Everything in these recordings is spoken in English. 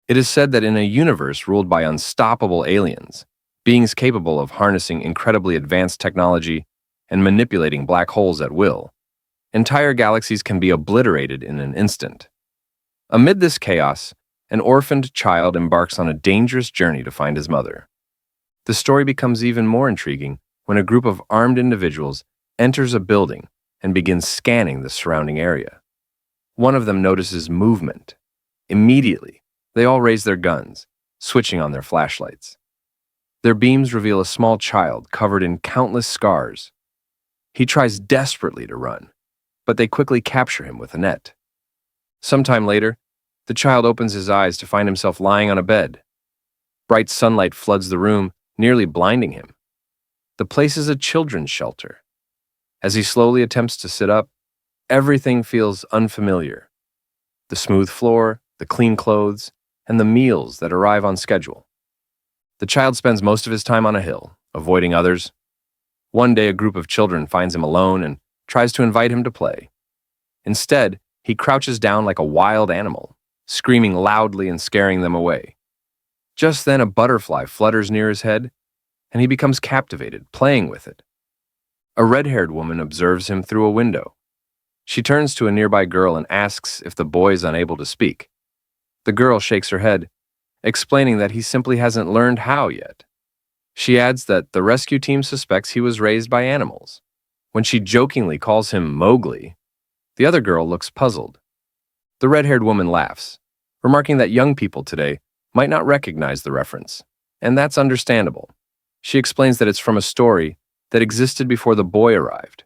It is said that in a universe ruled by unstoppable aliens, beings capable of harnessing incredibly advanced technology and manipulating black holes at will, entire galaxies can be obliterated in an instant. Amid this chaos, an orphaned child embarks on a dangerous journey to find his mother. The story becomes even more intriguing when a group of armed individuals enters a building and begins scanning the surrounding area. One of them notices movement. Immediately, they all raise their guns, switching on their flashlights. Their beams reveal a small child covered in countless scars. He tries desperately to run, but they quickly capture him with a net. Sometime later, the child opens his eyes to find himself lying on a bed. Bright sunlight floods the room, nearly blinding him. The place is a children's shelter. As he slowly attempts to sit up, everything feels unfamiliar. The smooth floor, the clean clothes, and the meals that arrive on schedule. The child spends most of his time on a hill, avoiding others. One day, a group of children finds him alone and tries to invite him to play. Instead, he crouches down like a wild animal, screaming loudly and scaring them away. Just then, a butterfly flutters near his head, and he becomes captivated, playing with it. A red-haired woman observes him through a window. She turns to a nearby girl and asks if the boy is unable to speak. The girl shakes her head, explaining that he simply hasn't learned how yet. She adds that the rescue team suspects he was raised by animals. When she jokingly calls him Mowgli, the other girl looks puzzled. The red-haired woman laughs, remarking that young people today might not recognize the reference, and that's understandable. She explains that it's from a story that existed before the boy arrived.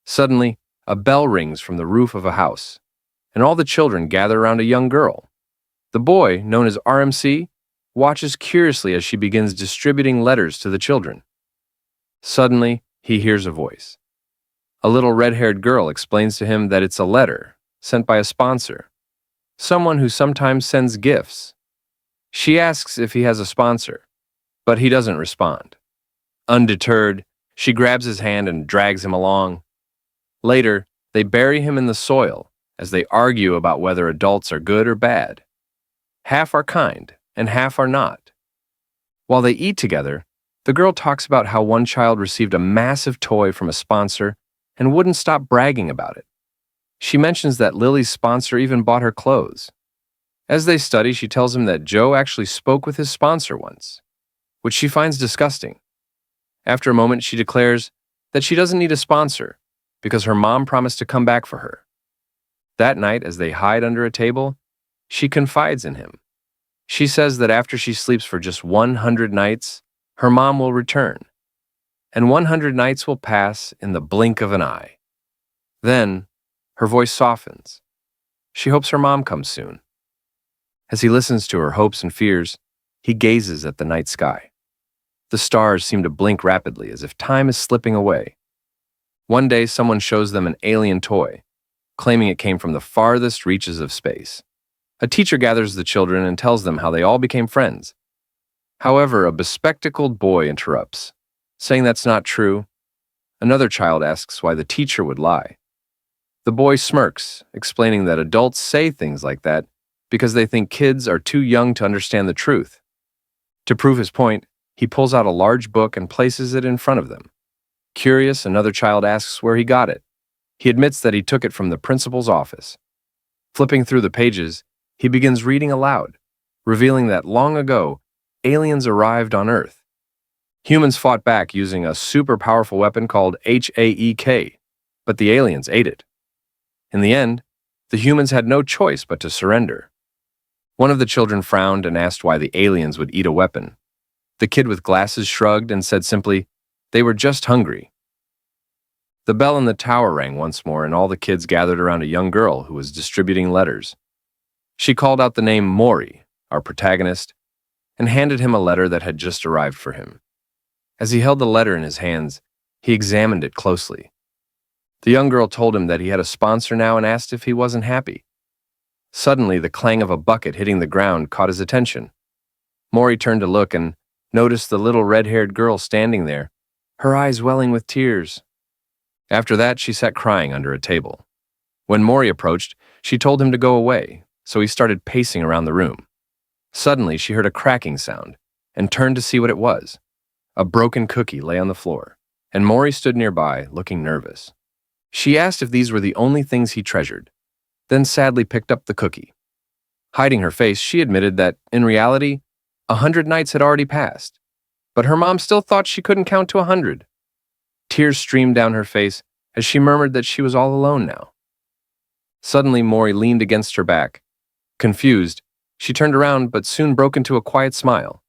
Suddenly, a bell rings from the roof of a house, and all the children gather around a young girl. The boy, known as RMC, watches curiously as she begins distributing letters to the children. Suddenly, he hears a voice. A little red-haired girl explains to him that it's a letter sent by a sponsor, someone who sometimes sends gifts. She asks if he has a sponsor, but he doesn't respond. Undeterred, she grabs his hand and drags him along. Later, they bury him in the soil as they argue about whether adults are good or bad. Half are kind and half are not. While they eat together, the girl talks about how one child received a massive toy from a sponsor and wouldn't stop bragging about it. She mentions that Lily's sponsor even bought her clothes. As they study, she tells him that Joe actually spoke with his sponsor once, which she finds disgusting. After a moment, she declares that she doesn't need a sponsor because her mom promised to come back for her. That night, as they hide under a table, she confides in him. She says that after she sleeps for just 100 nights, her mom will return, and 100 nights will pass in the blink of an eye. Then, her voice softens. She hopes her mom comes soon. As he listens to her hopes and fears, he gazes at the night sky. The stars seem to blink rapidly as if time is slipping away. One day, someone shows them an alien toy, claiming it came from the farthest reaches of space. A teacher gathers the children and tells them how they all became friends. However, a bespectacled boy interrupts, saying that's not true. Another child asks why the teacher would lie. The boy smirks, explaining that adults say things like that because they think kids are too young to understand the truth. To prove his point, he pulls out a large book and places it in front of them. Curious, another child asks where he got it. He admits that he took it from the principal's office. Flipping through the pages, he begins reading aloud, revealing that long ago, aliens arrived on Earth. Humans fought back using a super powerful weapon called HAEK, but the aliens ate it. In the end, the humans had no choice but to surrender. One of the children frowned and asked why the aliens would eat a weapon. The kid with glasses shrugged and said simply, "They were just hungry." The bell in the tower rang once more, and all the kids gathered around a young girl who was distributing letters. She called out the name Mory, our protagonist, and handed him a letter that had just arrived for him. As he held the letter in his hands, he examined it closely. The young girl told him that he had a sponsor now and asked if he wasn't happy. Suddenly, the clang of a bucket hitting the ground caught his attention. Mory turned to look and noticed the little red-haired girl standing there, her eyes welling with tears. After that, she sat crying under a table. When Mory approached, she told him to go away, so he started pacing around the room. Suddenly, she heard a cracking sound and turned to see what it was. A broken cookie lay on the floor, and Mory stood nearby, looking nervous. She asked if these were the only things he treasured, then sadly picked up the cookie. Hiding her face, she admitted that, in reality, 100 nights had already passed, but her mom still thought she couldn't count to 100. Tears streamed down her face as she murmured that she was all alone now. Suddenly, Mory leaned against her back. Confused, she turned around but soon broke into a quiet smile.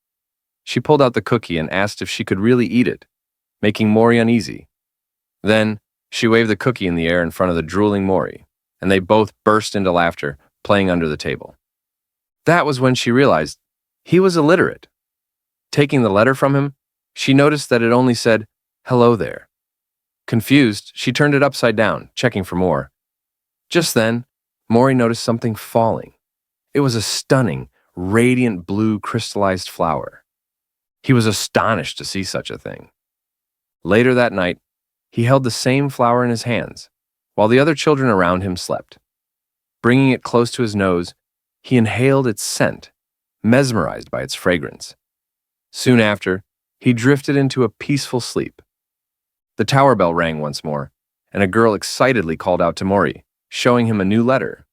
She pulled out the cookie and asked if she could really eat it, making Mory uneasy. Then, she waved the cookie in the air in front of the drooling Mory, and they both burst into laughter, playing under the table. That was when she realized he was illiterate. Taking the letter from him, she noticed that it only said, "Hello there." Confused, she turned it upside down, checking for more. Just then, Mory noticed something falling. It was a stunning, radiant blue crystallized flower. He was astonished to see such a thing. Later that night, he held the same flower in his hands, while the other children around him slept. Bringing it close to his nose, he inhaled its scent, mesmerized by its fragrance. Soon after, he drifted into a peaceful sleep. The tower bell rang once more, and a girl excitedly called out to Mory, showing him a new letter.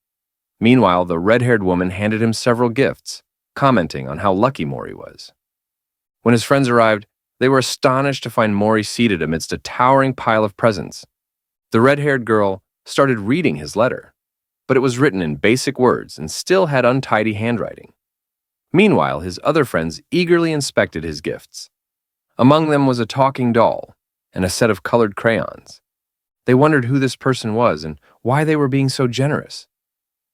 Meanwhile, the red-haired woman handed him several gifts, commenting on how lucky Mory was. When his friends arrived, they were astonished to find Mory seated amidst a towering pile of presents. The red-haired girl started reading his letter, but it was written in basic words and still had untidy handwriting. Meanwhile, his other friends eagerly inspected his gifts. Among them was a talking doll and a set of colored crayons. They wondered who this person was and why they were being so generous.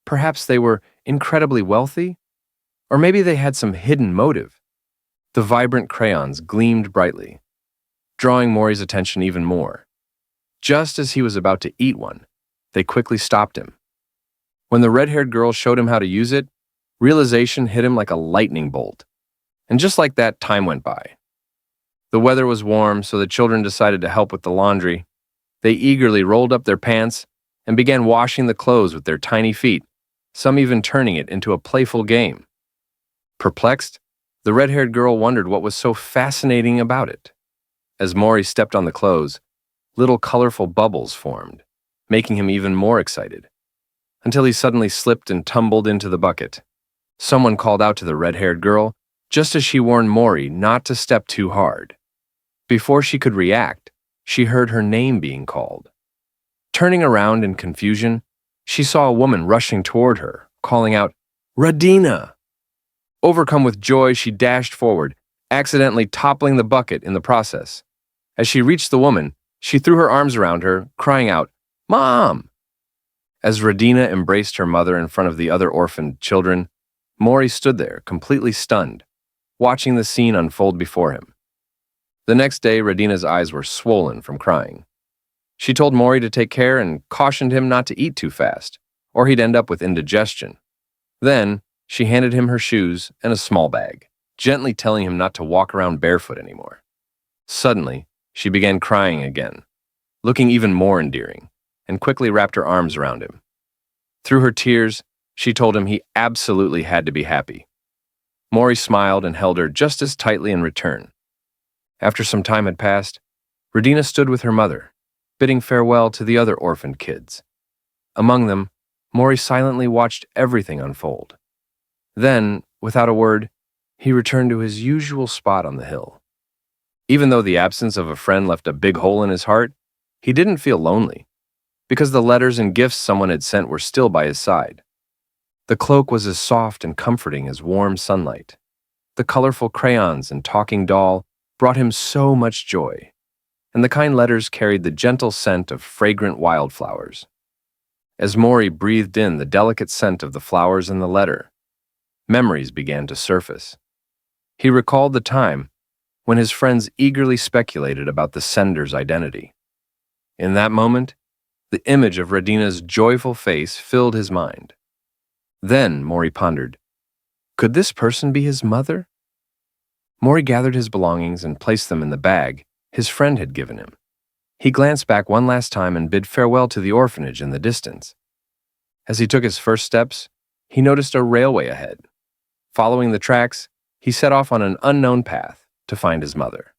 Perhaps they were incredibly wealthy? Or maybe they had some hidden motive. The vibrant crayons gleamed brightly, drawing Mory's attention even more. Just as he was about to eat one, they quickly stopped him. When the red-haired girl showed him how to use it, realization hit him like a lightning bolt. And just like that, time went by. The weather was warm, so the children decided to help with the laundry. They eagerly rolled up their pants and began washing the clothes with their tiny feet, some even turning it into a playful game. Perplexed, the red-haired girl wondered what was so fascinating about it. As Mory stepped on the clothes, little colorful bubbles formed, making him even more excited, until he suddenly slipped and tumbled into the bucket. Someone called out to the red-haired girl, just as she warned Mory not to step too hard. Before she could react, she heard her name being called. Turning around in confusion, she saw a woman rushing toward her, calling out, "Radina!" Overcome with joy, she dashed forward, accidentally toppling the bucket in the process. As she reached the woman, she threw her arms around her, crying out, "Mom!" As Radina embraced her mother in front of the other orphaned children, Mory stood there, completely stunned, watching the scene unfold before him. The next day, Radina's eyes were swollen from crying. She told Mory to take care and cautioned him not to eat too fast, or he'd end up with indigestion. Then, she handed him her shoes and a small bag, gently telling him not to walk around barefoot anymore. Suddenly, she began crying again, looking even more endearing, and quickly wrapped her arms around him. Through her tears, she told him he absolutely had to be happy. Mory smiled and held her just as tightly in return. After some time had passed, Radina stood with her mother, bidding farewell to the other orphaned kids. Among them, Mory silently watched everything unfold. Then, without a word, he returned to his usual spot on the hill. Even though the absence of a friend left a big hole in his heart, he didn't feel lonely, because the letters and gifts someone had sent were still by his side. The cloak was as soft and comforting as warm sunlight. The colorful crayons and talking doll brought him so much joy, and the kind letters carried the gentle scent of fragrant wildflowers. As Mory breathed in the delicate scent of the flowers and the letter, memories began to surface. He recalled the time when his friends eagerly speculated about the sender's identity. In that moment, the image of Radina's joyful face filled his mind. Then Mory pondered, could this person be his mother? Mory gathered his belongings and placed them in the bag his friend had given him. He glanced back one last time and bid farewell to the orphanage in the distance. As he took his first steps, he noticed a railway ahead. Following the tracks, he set off on an unknown path to find his mother.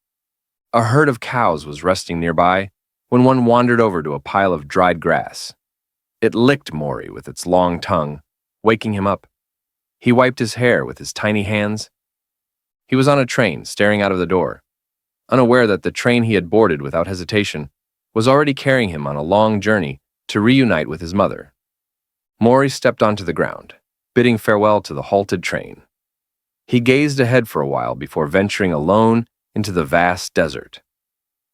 A herd of cows was resting nearby when one wandered over to a pile of dried grass. It licked Mory with its long tongue, waking him up. He wiped his hair with his tiny hands. He was on a train, staring out of the door, unaware that the train he had boarded without hesitation was already carrying him on a long journey to reunite with his mother. Mory stepped onto the ground, bidding farewell to the halted train. He gazed ahead for a while before venturing alone into the vast desert.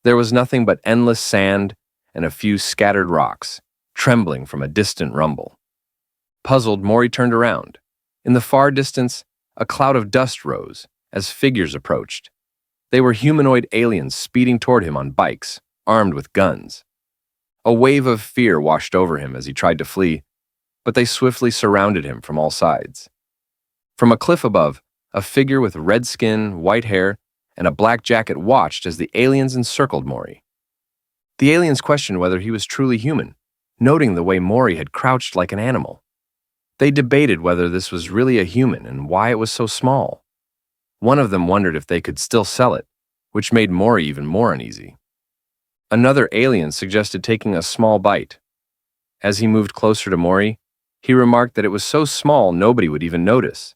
There was nothing but endless sand and a few scattered rocks, trembling from a distant rumble. Puzzled, Mory turned around. In the far distance, a cloud of dust rose as figures approached. They were humanoid aliens speeding toward him on bikes, armed with guns. A wave of fear washed over him as he tried to flee, but they swiftly surrounded him from all sides. From a cliff above, a figure with red skin, white hair, and a black jacket watched as the aliens encircled Mory. The aliens questioned whether he was truly human, noting the way Mory had crouched like an animal. They debated whether this was really a human and why it was so small. One of them wondered if they could still sell it, which made Mory even more uneasy. Another alien suggested taking a small bite. As he moved closer to Mory, he remarked that it was so small nobody would even notice.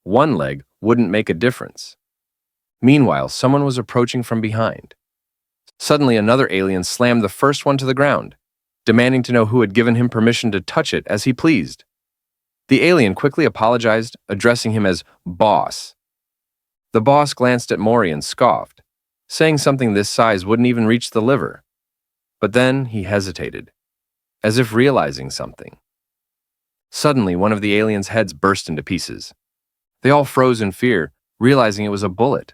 One leg wouldn't make a difference. Meanwhile, someone was approaching from behind. Suddenly, another alien slammed the first one to the ground, demanding to know who had given him permission to touch it as he pleased. The alien quickly apologized, addressing him as boss. The boss glanced at Mory and scoffed, saying something this size wouldn't even reach the liver. But then he hesitated, as if realizing something. Suddenly, one of the aliens' heads burst into pieces. They all froze in fear, realizing it was a bullet.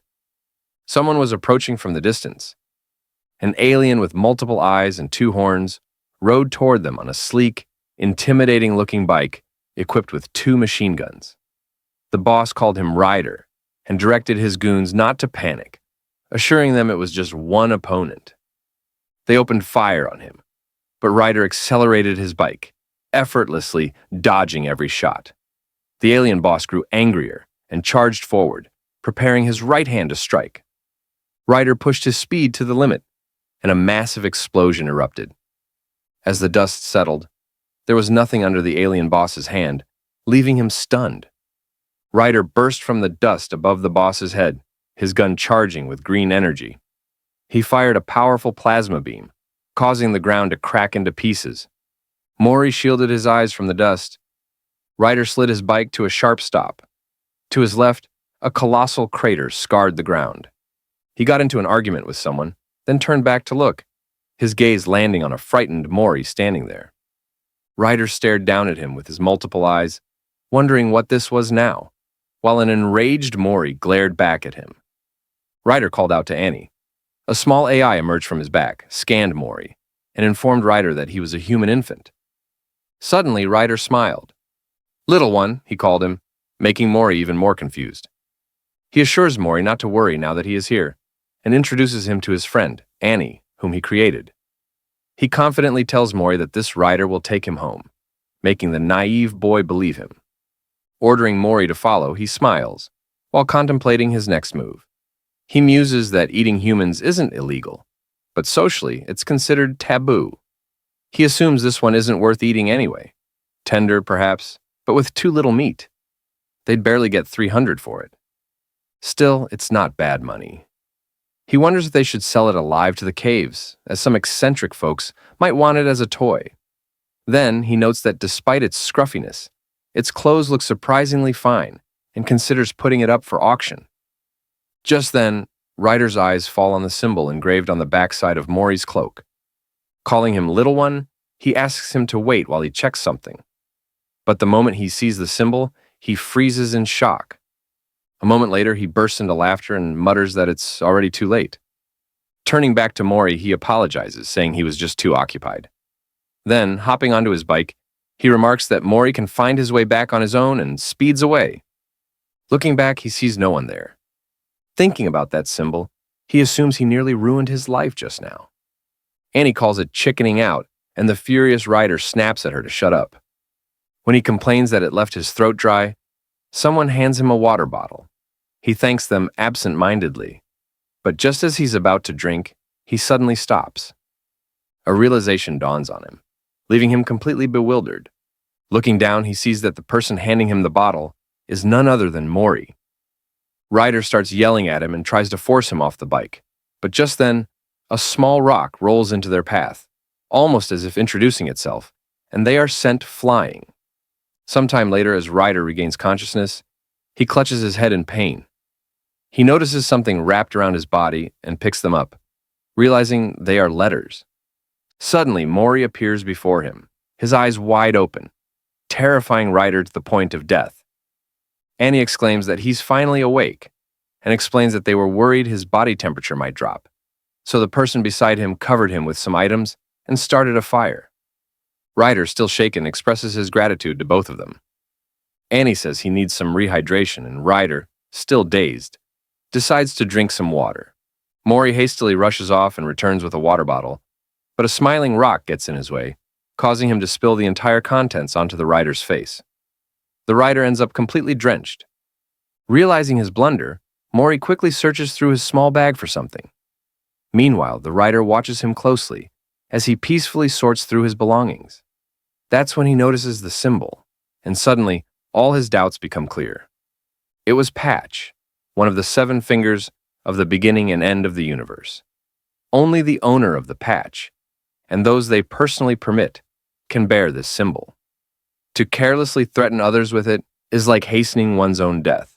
Someone was approaching from the distance. An alien with multiple eyes and two horns rode toward them on a sleek, intimidating-looking bike equipped with 2 machine guns. The boss called him Ryder and directed his goons not to panic, assuring them it was just one opponent. They opened fire on him, but Ryder accelerated his bike, effortlessly dodging every shot. The alien boss grew angrier and charged forward, preparing his right hand to strike. Ryder pushed his speed to the limit, and a massive explosion erupted. As the dust settled, there was nothing under the alien boss's hand, leaving him stunned. Ryder burst from the dust above the boss's head, his gun charging with green energy. He fired a powerful plasma beam, causing the ground to crack into pieces. Mory shielded his eyes from the dust. Ryder slid his bike to a sharp stop. To his left, a colossal crater scarred the ground. He got into an argument with someone, then turned back to look, his gaze landing on a frightened Mory standing there. Ryder stared down at him with his multiple eyes, wondering what this was now, while an enraged Mory glared back at him. Ryder called out to Annie. A small AI emerged from his back, scanned Mory, and informed Ryder that he was a human infant. Suddenly, Ryder smiled. "Little one," he called him, making Mory even more confused. He assures Mory not to worry now that he is here, and introduces him to his friend, Annie, whom he created. He confidently tells Mory that this Ryder will take him home, making the naive boy believe him. Ordering Mory to follow, he smiles, while contemplating his next move. He muses that eating humans isn't illegal, but socially it's considered taboo. He assumes this one isn't worth eating anyway. Tender, perhaps, but with too little meat. They'd barely get 300 for it. Still, it's not bad money. He wonders if they should sell it alive to the caves, as some eccentric folks might want it as a toy. Then he notes that despite its scruffiness, its clothes look surprisingly fine and considers putting it up for auction. Just then, Ryder's eyes fall on the symbol engraved on the backside of Mory's cloak. Calling him Little One, he asks him to wait while he checks something. But the moment he sees the symbol, he freezes in shock. A moment later, he bursts into laughter and mutters that it's already too late. Turning back to Mory, he apologizes, saying he was just too occupied. Then, hopping onto his bike, he remarks that Mory can find his way back on his own and speeds away. Looking back, he sees no one there. Thinking about that symbol, he assumes he nearly ruined his life just now. Annie calls it chickening out, and the furious Ryder snaps at her to shut up. When he complains that it left his throat dry, Someone hands him a water bottle. He thanks them absent-mindedly, but just as he's about to drink, he suddenly stops. A realization dawns on him, leaving him completely bewildered. Looking down, he sees that the person handing him the bottle is none other than Mory. Ryder starts yelling at him and tries to force him off the bike, but just then, a small rock rolls into their path, almost as if introducing itself, and they are sent flying. Sometime later, as Ryder regains consciousness, he clutches his head in pain. He notices something wrapped around his body and picks them up, realizing they are letters. Suddenly, Mory appears before him, his eyes wide open, terrifying Ryder to the point of death. Annie exclaims that he's finally awake and explains that they were worried his body temperature might drop. So the person beside him covered him with some items and started a fire. Ryder, still shaken, expresses his gratitude to both of them. Annie says he needs some rehydration, and Ryder, still dazed, decides to drink some water. Mory hastily rushes off and returns with a water bottle, but a smiling rock gets in his way, causing him to spill the entire contents onto the Ryder's face. The Ryder ends up completely drenched. Realizing his blunder, Mory quickly searches through his small bag for something. Meanwhile, the Ryder watches him closely as he peacefully sorts through his belongings. That's when he notices the symbol, and suddenly, all his doubts become clear. It was Patch, one of the 7 fingers of the beginning and end of the universe. Only the owner of the patch, and those they personally permit, can bear this symbol. To carelessly threaten others with it is like hastening one's own death.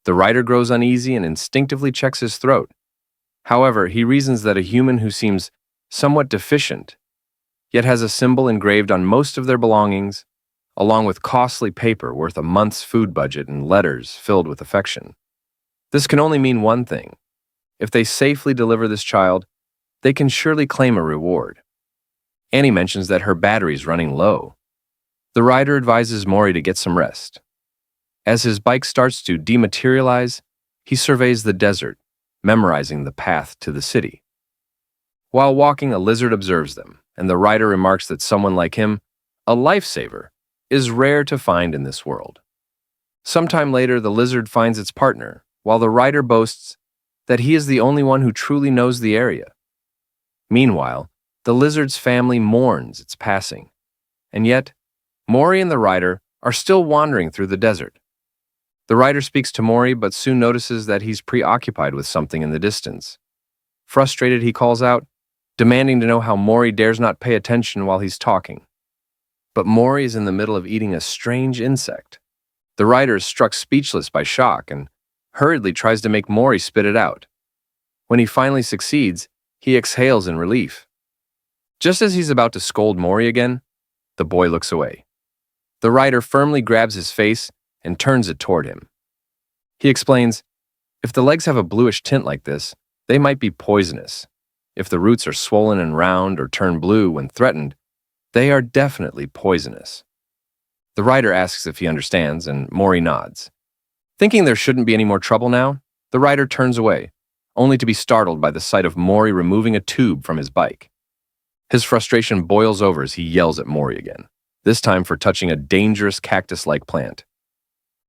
The Ryder grows uneasy and instinctively checks his throat. However, he reasons that a human who seems somewhat deficient, yet has a symbol engraved on most of their belongings, along with costly paper worth a month's food budget and letters filled with affection. This can only mean one thing. If they safely deliver this child, they can surely claim a reward. Annie mentions that her battery's running low. The Ryder advises Mory to get some rest. As his bike starts to dematerialize, he surveys the desert, memorizing the path to the city. While walking, a lizard observes them, and the Ryder remarks that someone like him, a lifesaver, is rare to find in this world. Sometime later, the lizard finds its partner, while the Ryder boasts that he is the only one who truly knows the area. Meanwhile, the lizard's family mourns its passing, and yet, Mory and the Ryder are still wandering through the desert. The Ryder speaks to Mory, but soon notices that he's preoccupied with something in the distance. Frustrated, he calls out, demanding to know how Mory dares not pay attention while he's talking. But Mory is in the middle of eating a strange insect. The Ryder is struck speechless by shock and hurriedly tries to make Mory spit it out. When he finally succeeds, he exhales in relief. Just as he's about to scold Mory again, the boy looks away. The Ryder firmly grabs his face and turns it toward him. He explains, if the legs have a bluish tint like this, they might be poisonous. If the roots are swollen and round or turn blue when threatened, they are definitely poisonous. The Ryder asks if he understands, and Mory nods. Thinking there shouldn't be any more trouble now, the Ryder turns away, only to be startled by the sight of Mory removing a tube from his bike. His frustration boils over as he yells at Mory again, this time for touching a dangerous cactus-like plant.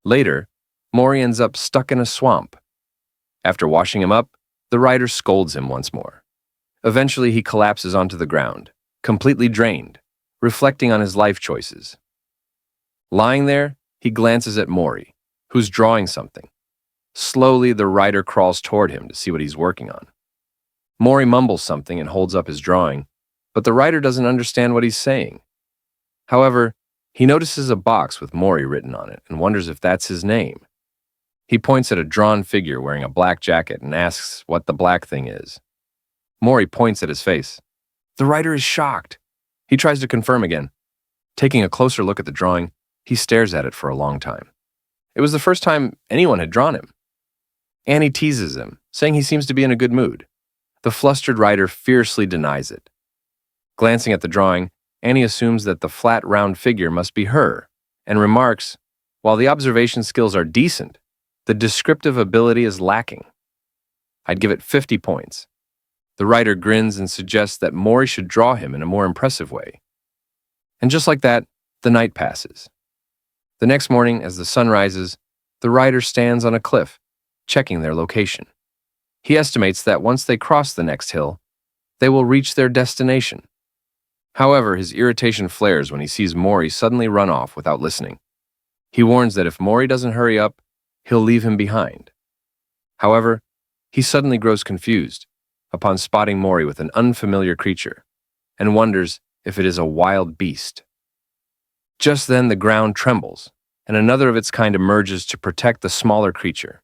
Later, Mory ends up stuck in a swamp. After washing him up, the Ryder scolds him once more. Eventually, he collapses onto the ground, completely drained, reflecting on his life choices. Lying there, he glances at Mory, who's drawing something. Slowly, the Ryder crawls toward him to see what he's working on. Mory mumbles something and holds up his drawing, but the Ryder doesn't understand what he's saying. However, he notices a box with Mory written on it and wonders if that's his name. He points at a drawn figure wearing a black jacket and asks what the black thing is. Mory points at his face. The Ryder is shocked. He tries to confirm again. Taking a closer look at the drawing, he stares at it for a long time. It was the first time anyone had drawn him. Annie teases him, saying he seems to be in a good mood. The flustered Ryder fiercely denies it. Glancing at the drawing, Annie assumes that the flat, round figure must be her, and remarks, while the observation skills are decent, the descriptive ability is lacking. I'd give it 50 points. The Ryder grins and suggests that Mory should draw him in a more impressive way. And just like that, the night passes. The next morning, as the sun rises, The rider stands on a cliff, checking their location. He estimates that once they cross the next hill, they will reach their destination. However, his irritation flares when he sees Mory suddenly run off without listening. He warns that if Mory doesn't hurry up, he'll leave him behind. However, he suddenly grows confused upon spotting Mory with an unfamiliar creature and wonders if it is a wild beast. Just then, the ground trembles, and another of its kind emerges to protect the smaller creature.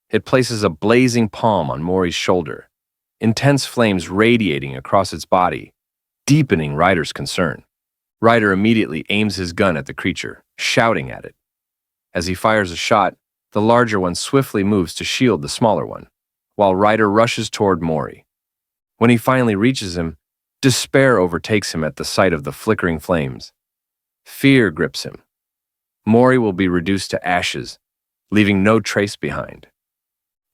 It places a blazing palm on Mory's shoulder, intense flames radiating across its body, deepening Ryder's concern. Ryder immediately aims his gun at the creature, shouting at it. As he fires a shot, the larger one swiftly moves to shield the smaller one, while Ryder rushes toward Mory. When he finally reaches him, despair overtakes him at the sight of the flickering flames. Fear grips him. Mory will be reduced to ashes, leaving no trace behind.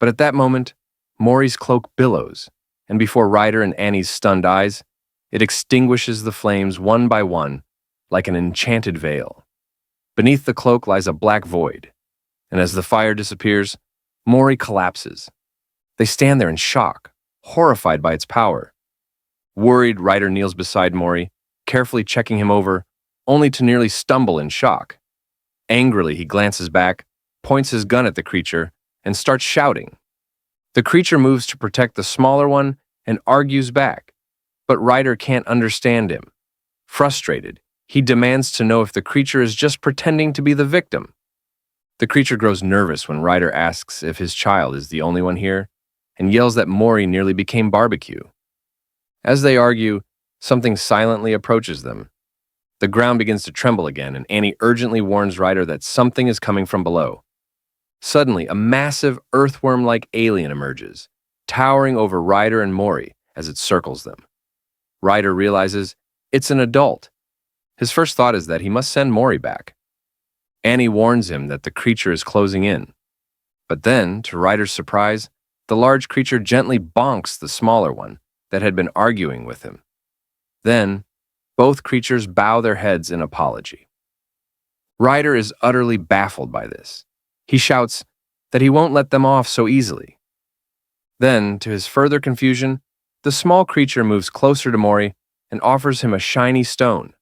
But at that moment, Mory's cloak billows, and before Ryder and Annie's stunned eyes, it extinguishes the flames one by one, like an enchanted veil. Beneath the cloak lies a black void, and as the fire disappears, Mory collapses. They stand there in shock, horrified by its power. Worried, Ryder kneels beside Mory, carefully checking him over, only to nearly stumble in shock. Angrily, he glances back, points his gun at the creature, and starts shouting. The creature moves to protect the smaller one and argues back, but Ryder can't understand him. Frustrated, he demands to know if the creature is just pretending to be the victim. The creature grows nervous when Ryder asks if his child is the only one here, and yells that Mory nearly became barbecue. As they argue, something silently approaches them. The ground begins to tremble again, and Annie urgently warns Ryder that something is coming from below. Suddenly, a massive earthworm-like alien emerges, towering over Ryder and Mory as it circles them. Ryder realizes it's an adult. His first thought is that he must send Mory back. Annie warns him that the creature is closing in. But then, to Ryder's surprise, the large creature gently bonks the smaller one that had been arguing with him. Then, both creatures bow their heads in apology. Ryder is utterly baffled by this. He shouts that he won't let them off so easily. Then, to his further confusion, the small creature moves closer to Mory and offers him a shiny stone,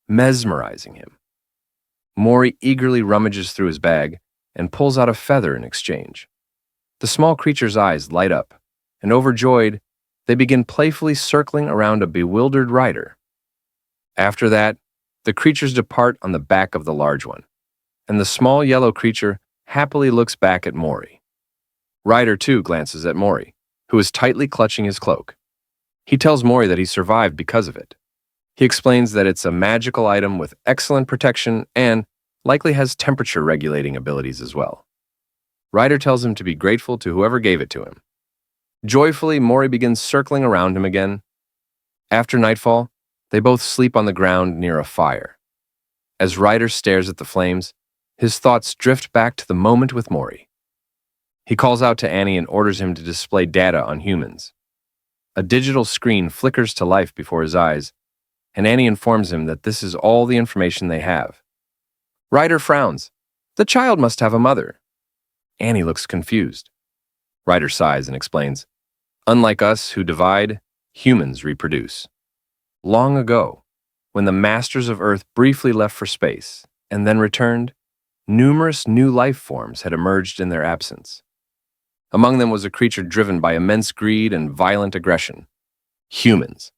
mesmerizing him. Mory eagerly rummages through his bag and pulls out a feather in exchange. The small creature's eyes light up, and overjoyed, they begin playfully circling around a bewildered Ryder. After that, the creatures depart on the back of the large one, and the small yellow creature happily looks back at Mory. Ryder, too, glances at Mory, who is tightly clutching his cloak. He tells Mory that he survived because of it. He explains that it's a magical item with excellent protection and likely has temperature-regulating abilities as well. Ryder tells him to be grateful to whoever gave it to him. Joyfully, Mory begins circling around him again. After nightfall, they both sleep on the ground near a fire. As Ryder stares at the flames, his thoughts drift back to the moment with Mory. He calls out to Annie and orders him to display data on humans. A digital screen flickers to life before his eyes, and Annie informs him that this is all the information they have. Ryder frowns. The child must have a mother. Annie looks confused. Ryder sighs and explains, unlike us who divide, humans reproduce. Long ago, when the masters of Earth briefly left for space and then returned, numerous new life forms had emerged in their absence. Among them was a creature driven by immense greed and violent aggression. Humans.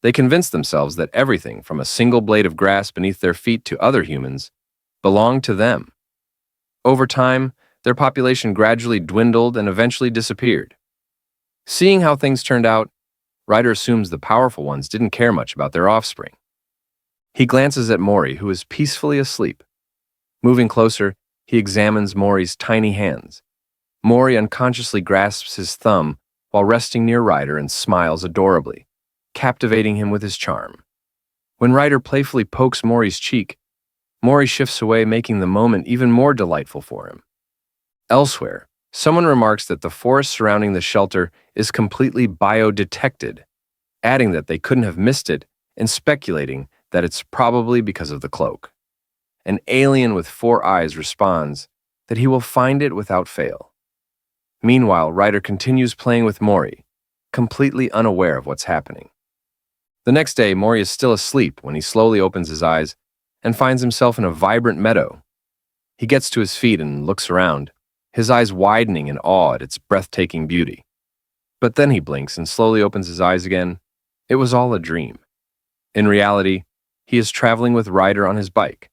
They convinced themselves that everything from a single blade of grass beneath their feet to other humans belonged to them. Over time, their population gradually dwindled and eventually disappeared. Seeing how things turned out, Ryder assumes the powerful ones didn't care much about their offspring. He glances at Mory, who is peacefully asleep. Moving closer, he examines Mory's tiny hands. Mory unconsciously grasps his thumb while resting near Ryder and smiles adorably, captivating him with his charm. When Ryder playfully pokes Mory's cheek, Mory shifts away, making the moment even more delightful for him. Elsewhere, someone remarks that the forest surrounding the shelter is completely biodetected, adding that they couldn't have missed it and speculating that it's probably because of the cloak. An alien with 4 eyes responds that he will find it without fail. Meanwhile, Ryder continues playing with Mory, completely unaware of what's happening. The next day, Mory is still asleep when he slowly opens his eyes and finds himself in a vibrant meadow. He gets to his feet and looks around, his eyes widening in awe at its breathtaking beauty. But then he blinks and slowly opens his eyes again. It was all a dream. In reality, he is traveling with Ryder on his bike.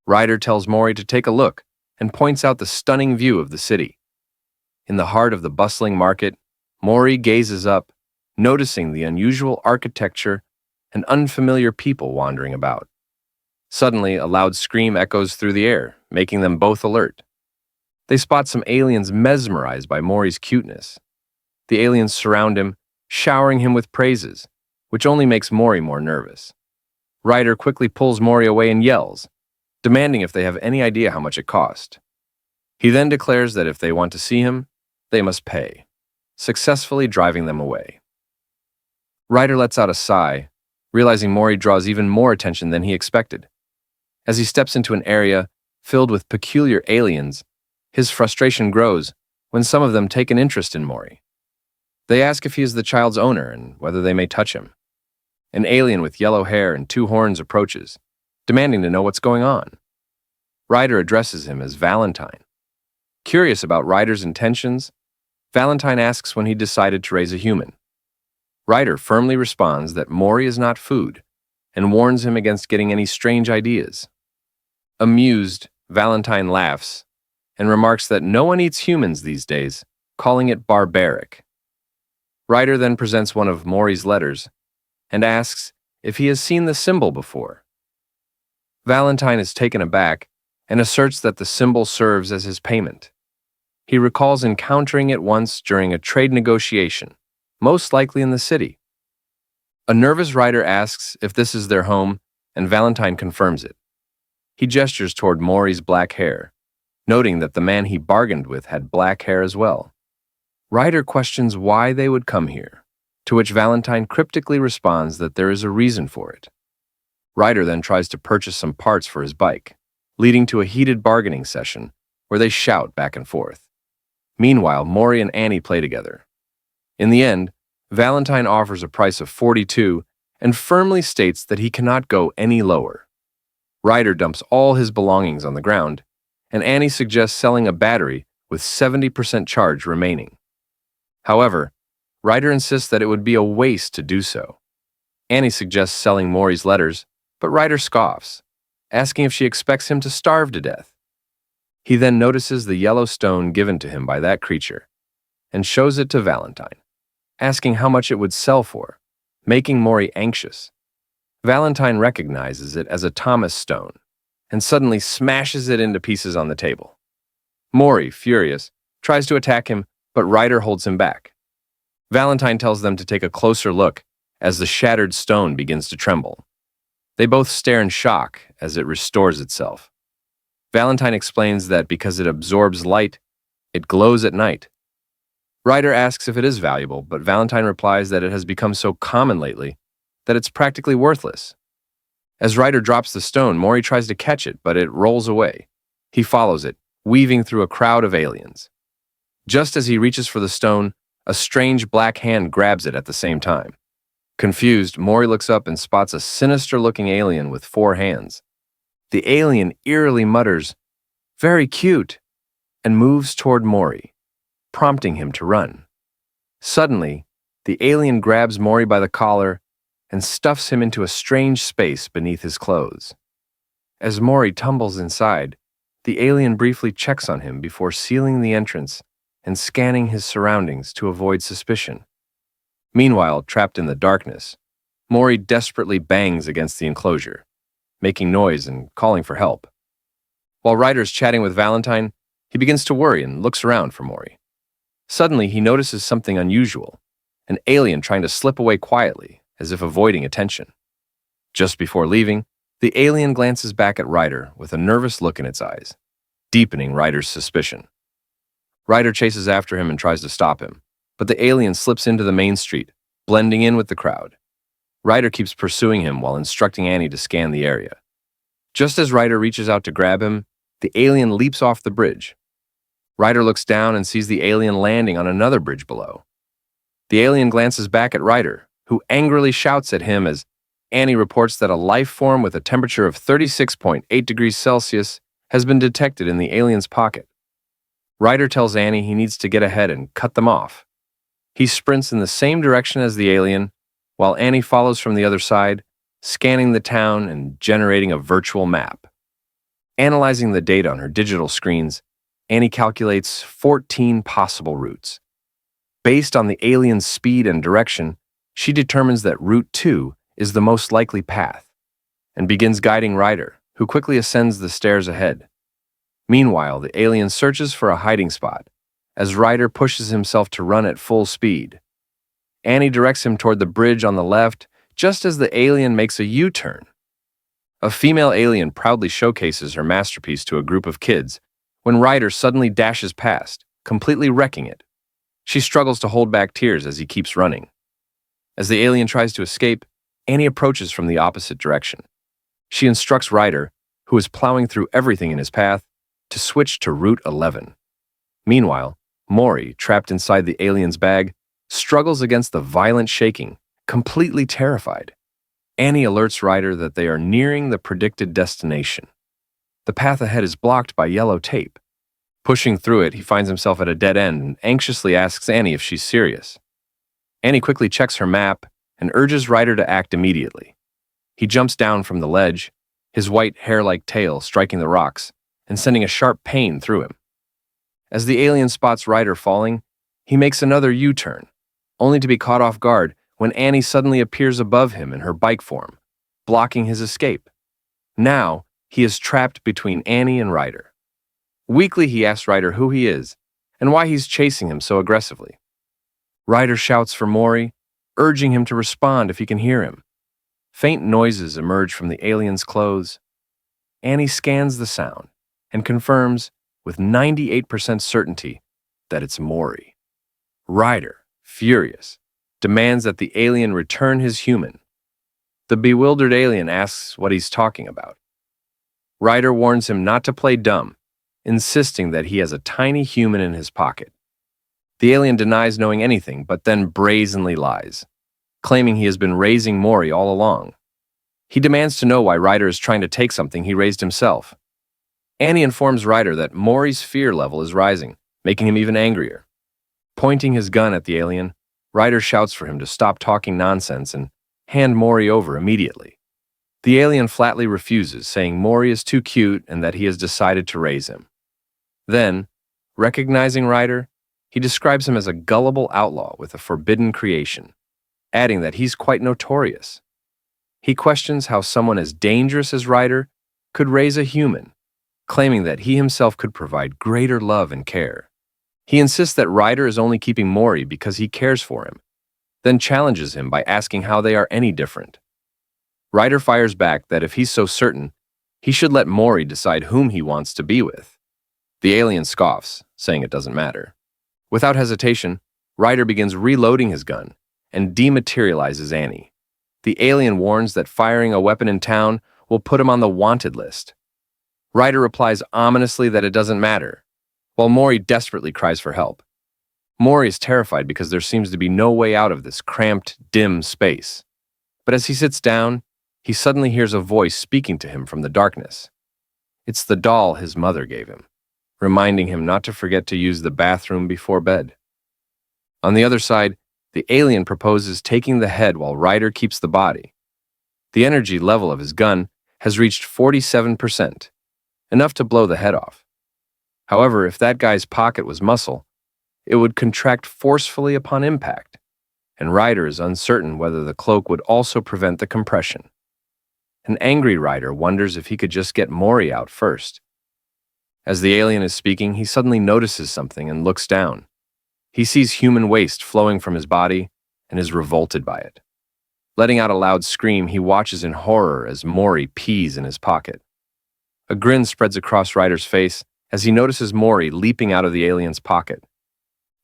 Ryder tells Mory to take a look and points out the stunning view of the city. In the heart of the bustling market, Mory gazes up, noticing the unusual architecture and unfamiliar people wandering about. Suddenly, a loud scream echoes through the air, making them both alert. They spot some aliens mesmerized by Mory's cuteness. The aliens surround him, showering him with praises, which only makes Mory more nervous. Ryder quickly pulls Mory away and yells, demanding if they have any idea how much it cost. He then declares that if they want to see him, they must pay, successfully driving them away. Ryder lets out a sigh, realizing Mory draws even more attention than he expected. As he steps into an area filled with peculiar aliens, his frustration grows when some of them take an interest in Mory. They ask if he is the child's owner and whether they may touch him. An alien with yellow hair and 2 horns approaches, demanding to know what's going on. Ryder addresses him as Valentine. Curious about Ryder's intentions, Valentine asks when he decided to raise a human. Ryder firmly responds that Mory is not food and warns him against getting any strange ideas. Amused, Valentine laughs and remarks that no one eats humans these days, calling it barbaric. Ryder then presents one of Mory's letters and asks if he has seen the symbol before. Valentine is taken aback and asserts that the symbol serves as his payment. He recalls encountering it once during a trade negotiation, most likely in the city. A nervous Ryder asks if this is their home, and Valentine confirms it. He gestures toward Mory's black hair, noting that the man he bargained with had black hair as well. Ryder questions why they would come here, to which Valentine cryptically responds that there is a reason for it. Ryder then tries to purchase some parts for his bike, leading to a heated bargaining session where they shout back and forth. Meanwhile, Mory and Annie play together. In the end, Valentine offers a price of 42 and firmly states that he cannot go any lower. Ryder dumps all his belongings on the ground, and Annie suggests selling a battery with 70% charge remaining. However, Ryder insists that it would be a waste to do so. Annie suggests selling Mory's letters, but Ryder scoffs, asking if she expects him to starve to death. He then notices the yellow stone given to him by that creature and shows it to Valentine, asking how much it would sell for, making Mory anxious. Valentine recognizes it as a Thomas stone and suddenly smashes it into pieces on the table. Mory, furious, tries to attack him, but Ryder holds him back. Valentine tells them to take a closer look as the shattered stone begins to tremble. They both stare in shock as it restores itself. Valentine explains that because it absorbs light, it glows at night. Ryder asks if it is valuable, but Valentine replies that it has become so common lately that it's practically worthless. As Ryder drops the stone, Mory tries to catch it, but it rolls away. He follows it, weaving through a crowd of aliens. Just as he reaches for the stone, a strange black hand grabs it at the same time. Confused, Mory looks up and spots a sinister-looking alien with 4 hands. The alien eerily mutters, "Very cute," and moves toward Mory, prompting him to run. Suddenly, the alien grabs Mory by the collar and stuffs him into a strange space beneath his clothes. As Mory tumbles inside, the alien briefly checks on him before sealing the entrance and scanning his surroundings to avoid suspicion. Meanwhile, trapped in the darkness, Mory desperately bangs against the enclosure, making noise and calling for help. While Ryder's chatting with Valentine, he begins to worry and looks around for Mory. Suddenly, he notices something unusual, an alien trying to slip away quietly, as if avoiding attention. Just before leaving, the alien glances back at Ryder with a nervous look in its eyes, deepening Ryder's suspicion. Ryder chases after him and tries to stop him, but the alien slips into the main street, blending in with the crowd. Ryder keeps pursuing him while instructing Annie to scan the area. Just as Ryder reaches out to grab him, The alien leaps off the bridge. Ryder looks down and sees the alien landing on another bridge below. The alien glances back at Ryder, who angrily shouts at him as Annie reports that a life form with a temperature of 36.8 degrees Celsius has been detected in the alien's pocket. Ryder tells Annie he needs to get ahead and cut them off. He sprints in the same direction as the alien, while Annie follows from the other side, scanning the town and generating a virtual map. Analyzing the data on her digital screens, Annie calculates 14 possible routes. Based on the alien's speed and direction, she determines that Route 2 is the most likely path, and begins guiding Ryder, who quickly ascends the stairs ahead. Meanwhile, the alien searches for a hiding spot, as Ryder pushes himself to run at full speed. Annie directs him toward the bridge on the left, just as the alien makes a U-turn. A female alien proudly showcases her masterpiece to a group of kids, when Ryder suddenly dashes past, completely wrecking it. She struggles to hold back tears as he keeps running. As the alien tries to escape, Annie approaches from the opposite direction. She instructs Ryder, who is plowing through everything in his path, to switch to Route 11. Meanwhile, Mory, trapped inside the alien's bag, struggles against the violent shaking, completely terrified. Annie alerts Ryder that they are nearing the predicted destination. The path ahead is blocked by yellow tape. Pushing through it, he finds himself at a dead end and anxiously asks Annie if she's serious. Annie quickly checks her map and urges Ryder to act immediately. He jumps down from the ledge, his white hair-like tail striking the rocks and sending a sharp pain through him. As the alien spots Ryder falling, he makes another U-turn, only to be caught off guard when Annie suddenly appears above him in her bike form, blocking his escape. Now, he is trapped between Annie and Ryder. Weakly, he asks Ryder who he is and why he's chasing him so aggressively. Ryder shouts for Mory, urging him to respond if he can hear him. Faint noises emerge from the alien's clothes. Annie scans the sound and confirms with 98% certainty that it's Mory. Ryder, furious, demands that the alien return his human. The bewildered alien asks what he's talking about. Ryder warns him not to play dumb, insisting that he has a tiny human in his pocket. The alien denies knowing anything, but then brazenly lies, claiming he has been raising Mory all along. He demands to know why Ryder is trying to take something he raised himself. Annie informs Ryder that Mory's fear level is rising, making him even angrier. Pointing his gun at the alien, Ryder shouts for him to stop talking nonsense and hand Mory over immediately. The alien flatly refuses, saying Mory is too cute and that he has decided to raise him. Then, recognizing Ryder, he describes him as a gullible outlaw with a forbidden creation, adding that he's quite notorious. He questions how someone as dangerous as Ryder could raise a human, claiming that he himself could provide greater love and care. He insists that Ryder is only keeping Mory because he cares for him, then challenges him by asking how they are any different. Ryder fires back that if he's so certain, he should let Mory decide whom he wants to be with. The alien scoffs, saying it doesn't matter. Without hesitation, Ryder begins reloading his gun and dematerializes Annie. The alien warns that firing a weapon in town will put him on the wanted list. Ryder replies ominously that it doesn't matter, while Mory desperately cries for help. Mory is terrified because there seems to be no way out of this cramped, dim space. But as he sits down, he suddenly hears a voice speaking to him from the darkness. It's the doll his mother gave him, reminding him not to forget to use the bathroom before bed. On the other side, the alien proposes taking the head while Ryder keeps the body. The energy level of his gun has reached 47%, enough to blow the head off. However, if that guy's pocket was muscle, it would contract forcefully upon impact, and Ryder is uncertain whether the cloak would also prevent the compression. An angry Ryder wonders if he could just get Mory out first. As the alien is speaking, he suddenly notices something and looks down. He sees human waste flowing from his body and is revolted by it. Letting out a loud scream, he watches in horror as Mory pees in his pocket. A grin spreads across Ryder's face as he notices Mory leaping out of the alien's pocket.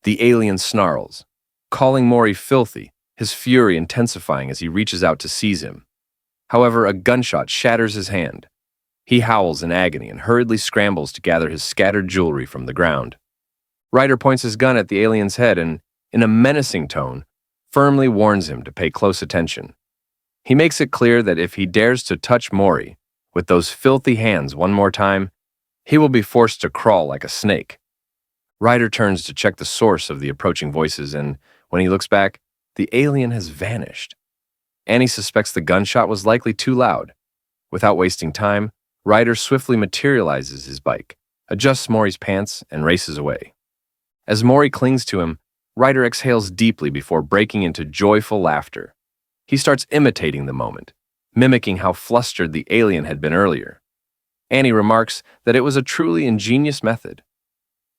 The alien snarls, calling Mory filthy, his fury intensifying as he reaches out to seize him. However, a gunshot shatters his hand. He howls in agony and hurriedly scrambles to gather his scattered jewelry from the ground. Ryder points his gun at the alien's head and, in a menacing tone, firmly warns him to pay close attention. He makes it clear that if he dares to touch Mory with those filthy hands one more time, he will be forced to crawl like a snake. Ryder turns to check the source of the approaching voices, and when he looks back, the alien has vanished. Annie suspects the gunshot was likely too loud. Without wasting time, Ryder swiftly materializes his bike, adjusts Mory's pants, and races away. As Mory clings to him, Ryder exhales deeply before breaking into joyful laughter. He starts imitating the moment, mimicking how flustered the alien had been earlier. Annie remarks that it was a truly ingenious method.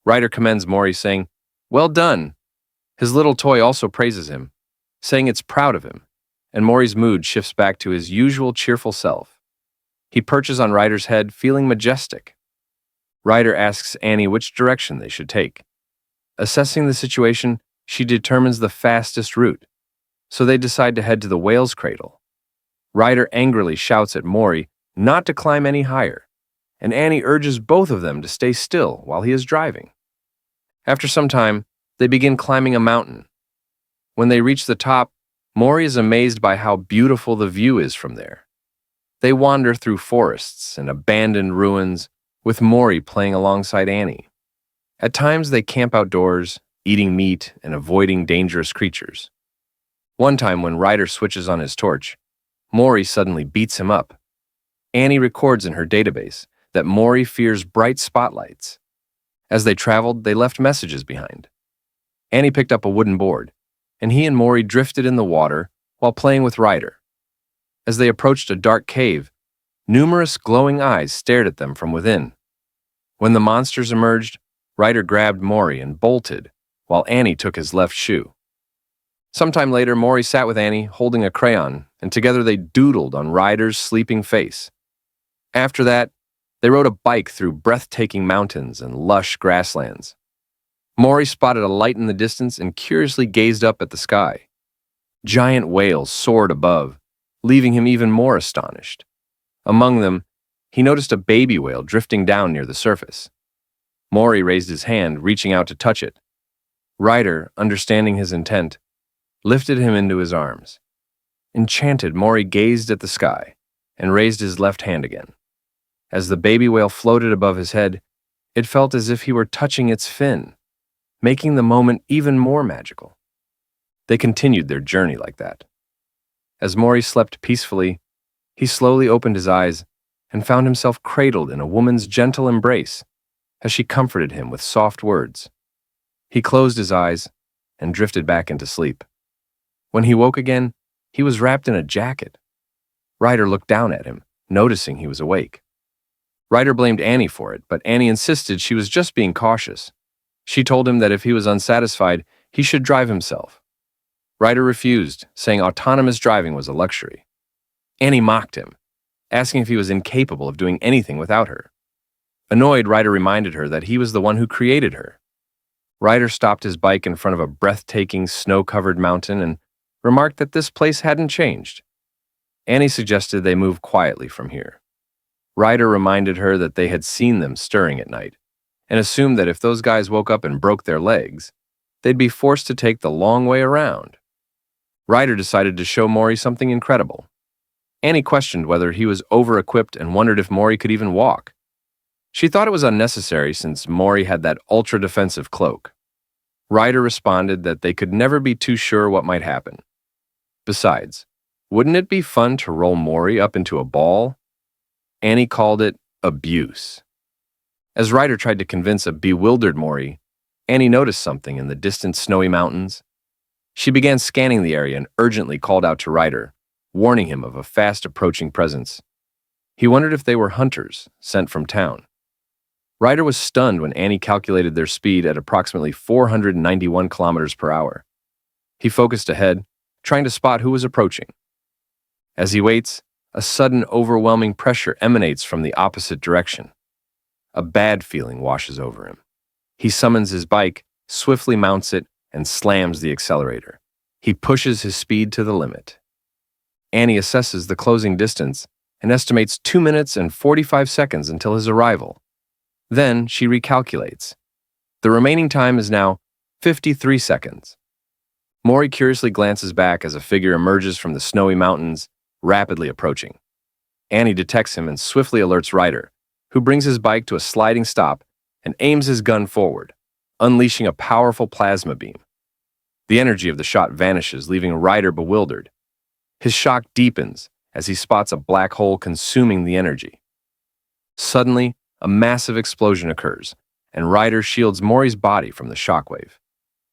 Ryder commends Mory, saying, "Well done." His little toy also praises him, saying it's proud of him, and Mory's mood shifts back to his usual cheerful self. He perches on Ryder's head, feeling majestic. Ryder asks Annie which direction they should take. Assessing the situation, she determines the fastest route, so they decide to head to the whale's cradle. Ryder angrily shouts at Mory not to climb any higher, and Annie urges both of them to stay still while he is driving. After some time, they begin climbing a mountain. When they reach the top, Mory is amazed by how beautiful the view is from there. They wander through forests and abandoned ruins, with Mory playing alongside Annie. At times, they camp outdoors, eating meat and avoiding dangerous creatures. One time, when Ryder switches on his torch, Mory suddenly beats him up. Annie records in her database that Mory fears bright spotlights. As they traveled, they left messages behind. Annie picked up a wooden board, and he and Mory drifted in the water while playing with Ryder. As they approached a dark cave, numerous glowing eyes stared at them from within. When the monsters emerged, Ryder grabbed Mory and bolted, while Annie took his left shoe. Sometime later, Mory sat with Annie, holding a crayon, and together they doodled on Ryder's sleeping face. After that, they rode a bike through breathtaking mountains and lush grasslands. Mory spotted a light in the distance and curiously gazed up at the sky. Giant whales soared above, leaving him even more astonished. Among them, he noticed a baby whale drifting down near the surface. Mory raised his hand, reaching out to touch it. Ryder, understanding his intent, lifted him into his arms. Enchanted, Mory gazed at the sky and raised his left hand again. As the baby whale floated above his head, it felt as if he were touching its fin, making the moment even more magical. They continued their journey like that. As Mory slept peacefully, he slowly opened his eyes and found himself cradled in a woman's gentle embrace as she comforted him with soft words. He closed his eyes and drifted back into sleep. When he woke again, he was wrapped in a jacket. Ryder looked down at him, noticing he was awake. Ryder blamed Annie for it, but Annie insisted she was just being cautious. She told him that if he was unsatisfied, he should drive himself. Ryder refused, saying autonomous driving was a luxury. Annie mocked him, asking if he was incapable of doing anything without her. Annoyed, Ryder reminded her that he was the one who created her. Ryder stopped his bike in front of a breathtaking, snow-covered mountain and remarked that this place hadn't changed. Annie suggested they move quietly from here. Ryder reminded her that they had seen them stirring at night, and assumed that if those guys woke up and broke their legs, they'd be forced to take the long way around. Ryder decided to show Mory something incredible. Annie questioned whether he was over-equipped and wondered if Mory could even walk. She thought it was unnecessary since Mory had that ultra-defensive cloak. Ryder responded that they could never be too sure what might happen. Besides, wouldn't it be fun to roll Mory up into a ball? Annie called it abuse. As Ryder tried to convince a bewildered Mory, Annie noticed something in the distant snowy mountains. She began scanning the area and urgently called out to Ryder, warning him of a fast-approaching presence. He wondered if they were hunters sent from town. Ryder was stunned when Annie calculated their speed at approximately 491 kilometers per hour. He focused ahead, trying to spot who was approaching. As he waits, a sudden overwhelming pressure emanates from the opposite direction. A bad feeling washes over him. He summons his bike, swiftly mounts it, and slams the accelerator. He pushes his speed to the limit. Annie assesses the closing distance and estimates 2 minutes and 45 seconds until his arrival. Then she recalculates. The remaining time is now 53 seconds. Mory curiously glances back as a figure emerges from the snowy mountains, rapidly approaching. Annie detects him and swiftly alerts Ryder, who brings his bike to a sliding stop and aims his gun forward, unleashing a powerful plasma beam. The energy of the shot vanishes, leaving Ryder bewildered. His shock deepens as he spots a black hole consuming the energy. Suddenly, a massive explosion occurs, and Ryder shields Mory's body from the shockwave.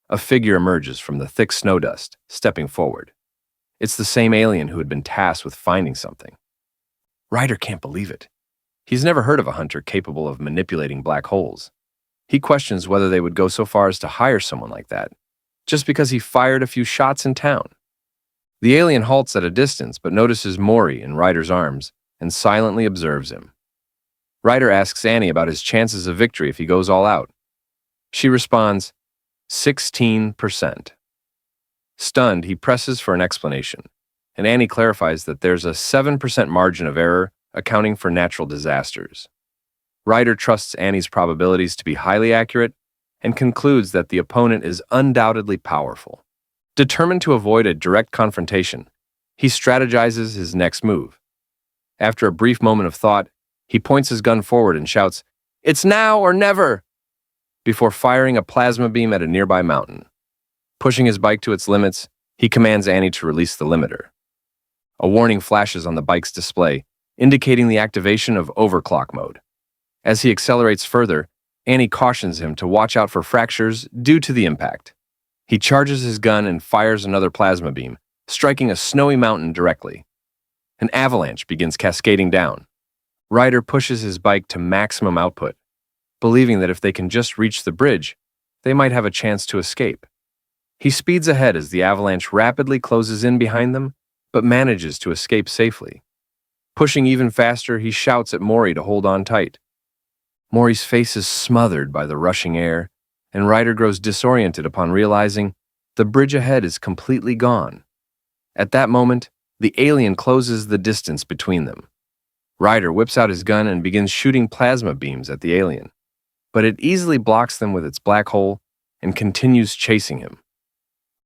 A figure emerges from the thick snow dust, stepping forward. It's the same alien who had been tasked with finding something. Ryder can't believe it. He's never heard of a hunter capable of manipulating black holes. He questions whether they would go so far as to hire someone like that, just because he fired a few shots in town. The alien halts at a distance but notices Mory in Ryder's arms and silently observes him. Ryder asks Annie about his chances of victory if he goes all out. She responds, 16%. Stunned, he presses for an explanation, and Annie clarifies that there's a 7% margin of error accounting for natural disasters. Ryder trusts Annie's probabilities to be highly accurate and concludes that the opponent is undoubtedly powerful. Determined to avoid a direct confrontation, he strategizes his next move. After a brief moment of thought, he points his gun forward and shouts, "It's now or never!" before firing a plasma beam at a nearby mountain. Pushing his bike to its limits, he commands Annie to release the limiter. A warning flashes on the bike's display, indicating the activation of overclock mode. As he accelerates further, Annie cautions him to watch out for fractures due to the impact. He charges his gun and fires another plasma beam, striking a snowy mountain directly. An avalanche begins cascading down. Ryder pushes his bike to maximum output, believing that if they can just reach the bridge, they might have a chance to escape. He speeds ahead as the avalanche rapidly closes in behind them, but manages to escape safely. Pushing even faster, he shouts at Mory to hold on tight. Mory's face is smothered by the rushing air, and Ryder grows disoriented upon realizing the bridge ahead is completely gone. At that moment, the alien closes the distance between them. Ryder whips out his gun and begins shooting plasma beams at the alien, but it easily blocks them with its black hole and continues chasing him.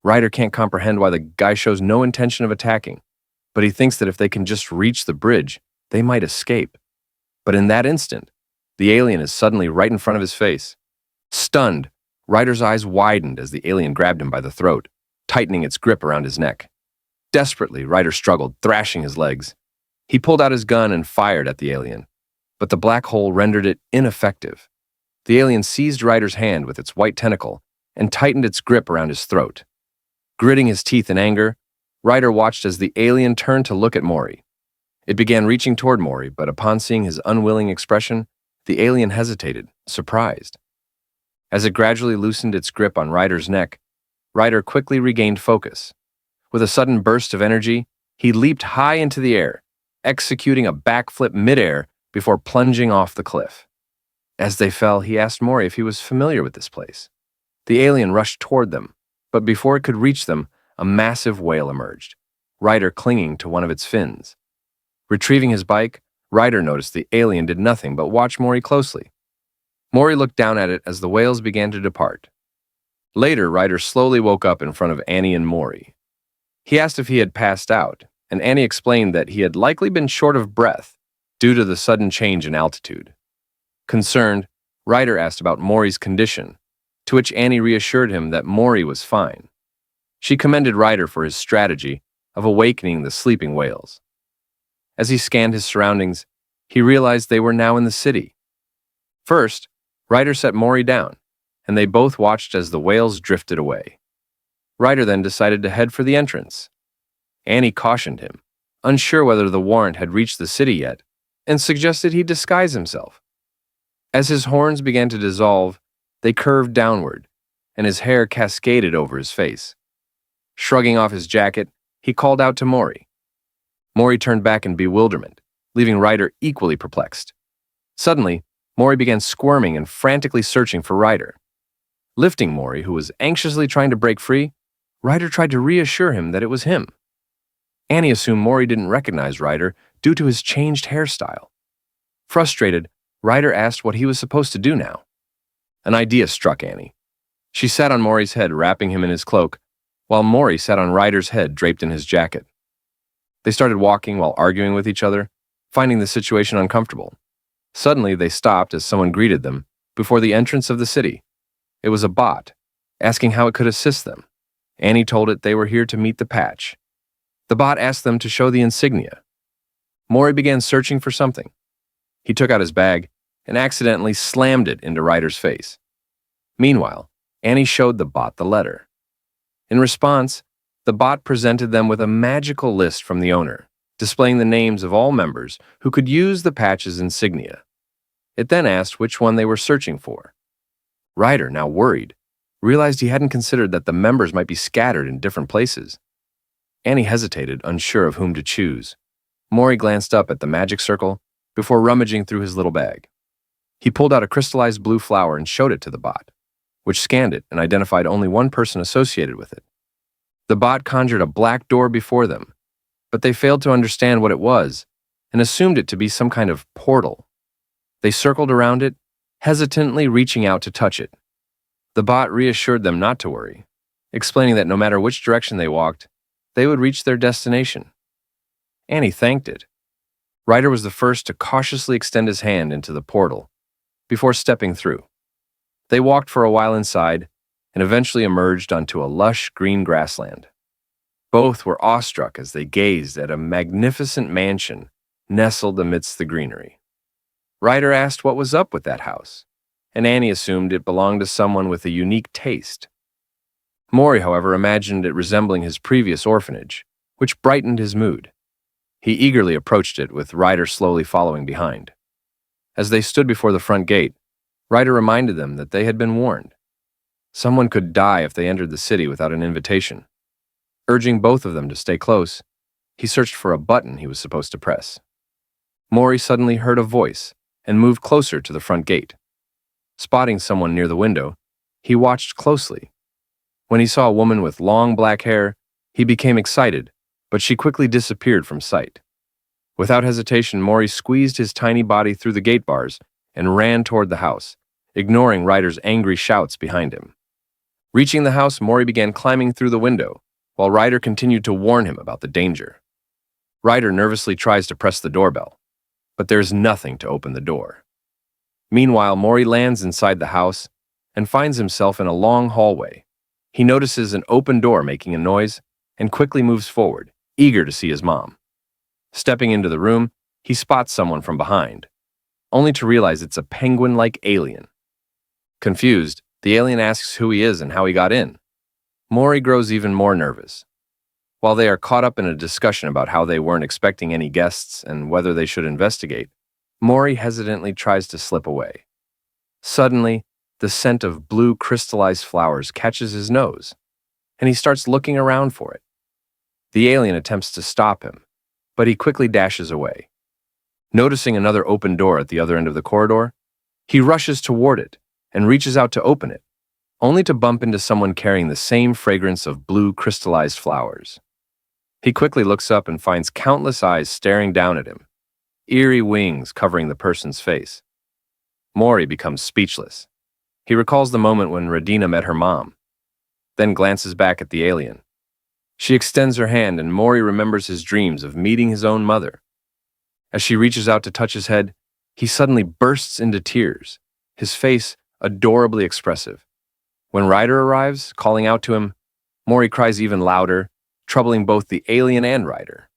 Ryder can't comprehend why the guy shows no intention of attacking, but he thinks that if they can just reach the bridge, they might escape. But in that instant, the alien is suddenly right in front of his face. Stunned, Ryder's eyes widened as the alien grabbed him by the throat, tightening its grip around his neck. Desperately, Ryder struggled, thrashing his legs. He pulled out his gun and fired at the alien, but the black hole rendered it ineffective. The alien seized Ryder's hand with its white tentacle and tightened its grip around his throat. Gritting his teeth in anger, Ryder watched as the alien turned to look at Mory. It began reaching toward Mory, but upon seeing his unwilling expression, the alien hesitated, surprised. As it gradually loosened its grip on Ryder's neck, Ryder quickly regained focus. With a sudden burst of energy, he leaped high into the air, executing a backflip midair before plunging off the cliff. As they fell, he asked Mory if he was familiar with this place. The alien rushed toward them, but before it could reach them, a massive whale emerged, Ryder clinging to one of its fins. Retrieving his bike, Ryder noticed the alien did nothing but watch Mory closely. Mory looked down at it as the whales began to depart. Later, Ryder slowly woke up in front of Annie and Mory. He asked if he had passed out, and Annie explained that he had likely been short of breath due to the sudden change in altitude. Concerned, Ryder asked about Mory's condition, to which Annie reassured him that Mory was fine. She commended Ryder for his strategy of awakening the sleeping whales. As he scanned his surroundings, he realized they were now in the city. First, Ryder set Mory down, and they both watched as the whales drifted away. Ryder then decided to head for the entrance. Annie cautioned him, unsure whether the warrant had reached the city yet, and suggested he disguise himself. As his horns began to dissolve, they curved downward, and his hair cascaded over his face. Shrugging off his jacket, he called out to Mory. Mory turned back in bewilderment, leaving Ryder equally perplexed. Suddenly, Mory began squirming and frantically searching for Ryder. Lifting Mory, who was anxiously trying to break free, Ryder tried to reassure him that it was him. Annie assumed Mory didn't recognize Ryder due to his changed hairstyle. Frustrated, Ryder asked what he was supposed to do now. An idea struck Annie. She sat on Mory's head, wrapping him in his cloak, while Mory sat on Ryder's head, draped in his jacket. They started walking while arguing with each other, finding the situation uncomfortable. Suddenly, they stopped as someone greeted them before the entrance of the city. It was a bot, asking how it could assist them. Annie told it they were here to meet the patch. The bot asked them to show the insignia. Mory began searching for something. He took out his bag and accidentally slammed it into Ryder's face. Meanwhile, Annie showed the bot the letter. In response, the bot presented them with a magical list from the owner, displaying the names of all members who could use the patch's insignia. It then asked which one they were searching for. Ryder, now worried, realized he hadn't considered that the members might be scattered in different places. Annie hesitated, unsure of whom to choose. Mory glanced up at the magic circle before rummaging through his little bag. He pulled out a crystallized blue flower and showed it to the bot, which scanned it and identified only one person associated with it. The bot conjured a black door before them, but they failed to understand what it was and assumed it to be some kind of portal. They circled around it, hesitantly reaching out to touch it. The bot reassured them not to worry, explaining that no matter which direction they walked, they would reach their destination. Annie thanked it. Ryder was the first to cautiously extend his hand into the portal before stepping through. They walked for a while inside and eventually emerged onto a lush green grassland. Both were awestruck as they gazed at a magnificent mansion nestled amidst the greenery. Ryder asked what was up with that house, and Annie assumed it belonged to someone with a unique taste. Mory, however, imagined it resembling his previous orphanage, which brightened his mood. He eagerly approached it, with Ryder slowly following behind. As they stood before the front gate, Ryder reminded them that they had been warned. Someone could die if they entered the city without an invitation. Urging both of them to stay close, he searched for a button he was supposed to press. Mory suddenly heard a voice and moved closer to the front gate. Spotting someone near the window, he watched closely. When he saw a woman with long black hair, he became excited, but she quickly disappeared from sight. Without hesitation, Mory squeezed his tiny body through the gate bars and ran toward the house, ignoring Ryder's angry shouts behind him. Reaching the house, Mory began climbing through the window, while Ryder continued to warn him about the danger. Ryder nervously tries to press the doorbell, but there is nothing to open the door. Meanwhile, Mory lands inside the house and finds himself in a long hallway. He notices an open door making a noise and quickly moves forward, eager to see his mom. Stepping into the room, he spots someone from behind, only to realize it's a penguin-like alien. Confused, the alien asks who he is and how he got in. Mory grows even more nervous. While they are caught up in a discussion about how they weren't expecting any guests and whether they should investigate, Mory hesitantly tries to slip away. Suddenly, the scent of blue crystallized flowers catches his nose, and he starts looking around for it. The alien attempts to stop him, but he quickly dashes away. Noticing another open door at the other end of the corridor, he rushes toward it and reaches out to open it, only to bump into someone carrying the same fragrance of blue crystallized flowers. He quickly looks up and finds countless eyes staring down at him, eerie wings covering the person's face. Mory becomes speechless. He recalls the moment when Radina met her mom, then glances back at the alien. She extends her hand, and Mory remembers his dreams of meeting his own mother. As she reaches out to touch his head, he suddenly bursts into tears, his face adorably expressive. When Ryder arrives, calling out to him, Mory cries even louder, troubling both the alien and Ryder.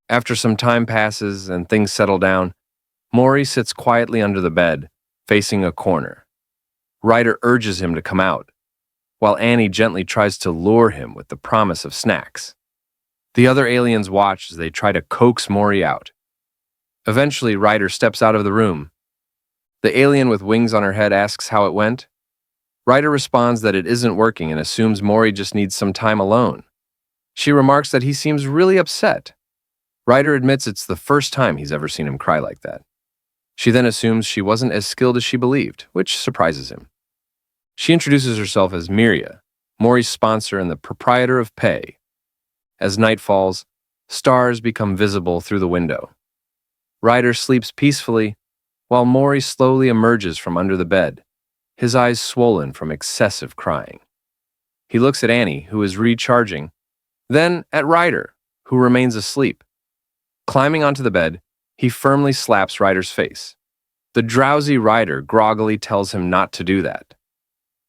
After some time passes and things settle down, Mory sits quietly under the bed, facing a corner. Ryder urges him to come out, while Annie gently tries to lure him with the promise of snacks. The other aliens watch as they try to coax Mory out. Eventually, Ryder steps out of the room. The alien with wings on her head asks how it went. Ryder responds that it isn't working and assumes Mory just needs some time alone. She remarks that he seems really upset. Ryder admits it's the first time he's ever seen him cry like that. She then assumes she wasn't as skilled as she believed, which surprises him. She introduces herself as Miria, Mory's sponsor and the proprietor of Pay. As night falls, stars become visible through the window, Ryder sleeps peacefully, while Mory slowly emerges from under the bed, his eyes swollen from excessive crying. He looks at Annie, who is recharging, then at Ryder, who remains asleep. Climbing onto the bed, he firmly slaps Ryder's face. The drowsy Ryder groggily tells him not to do that.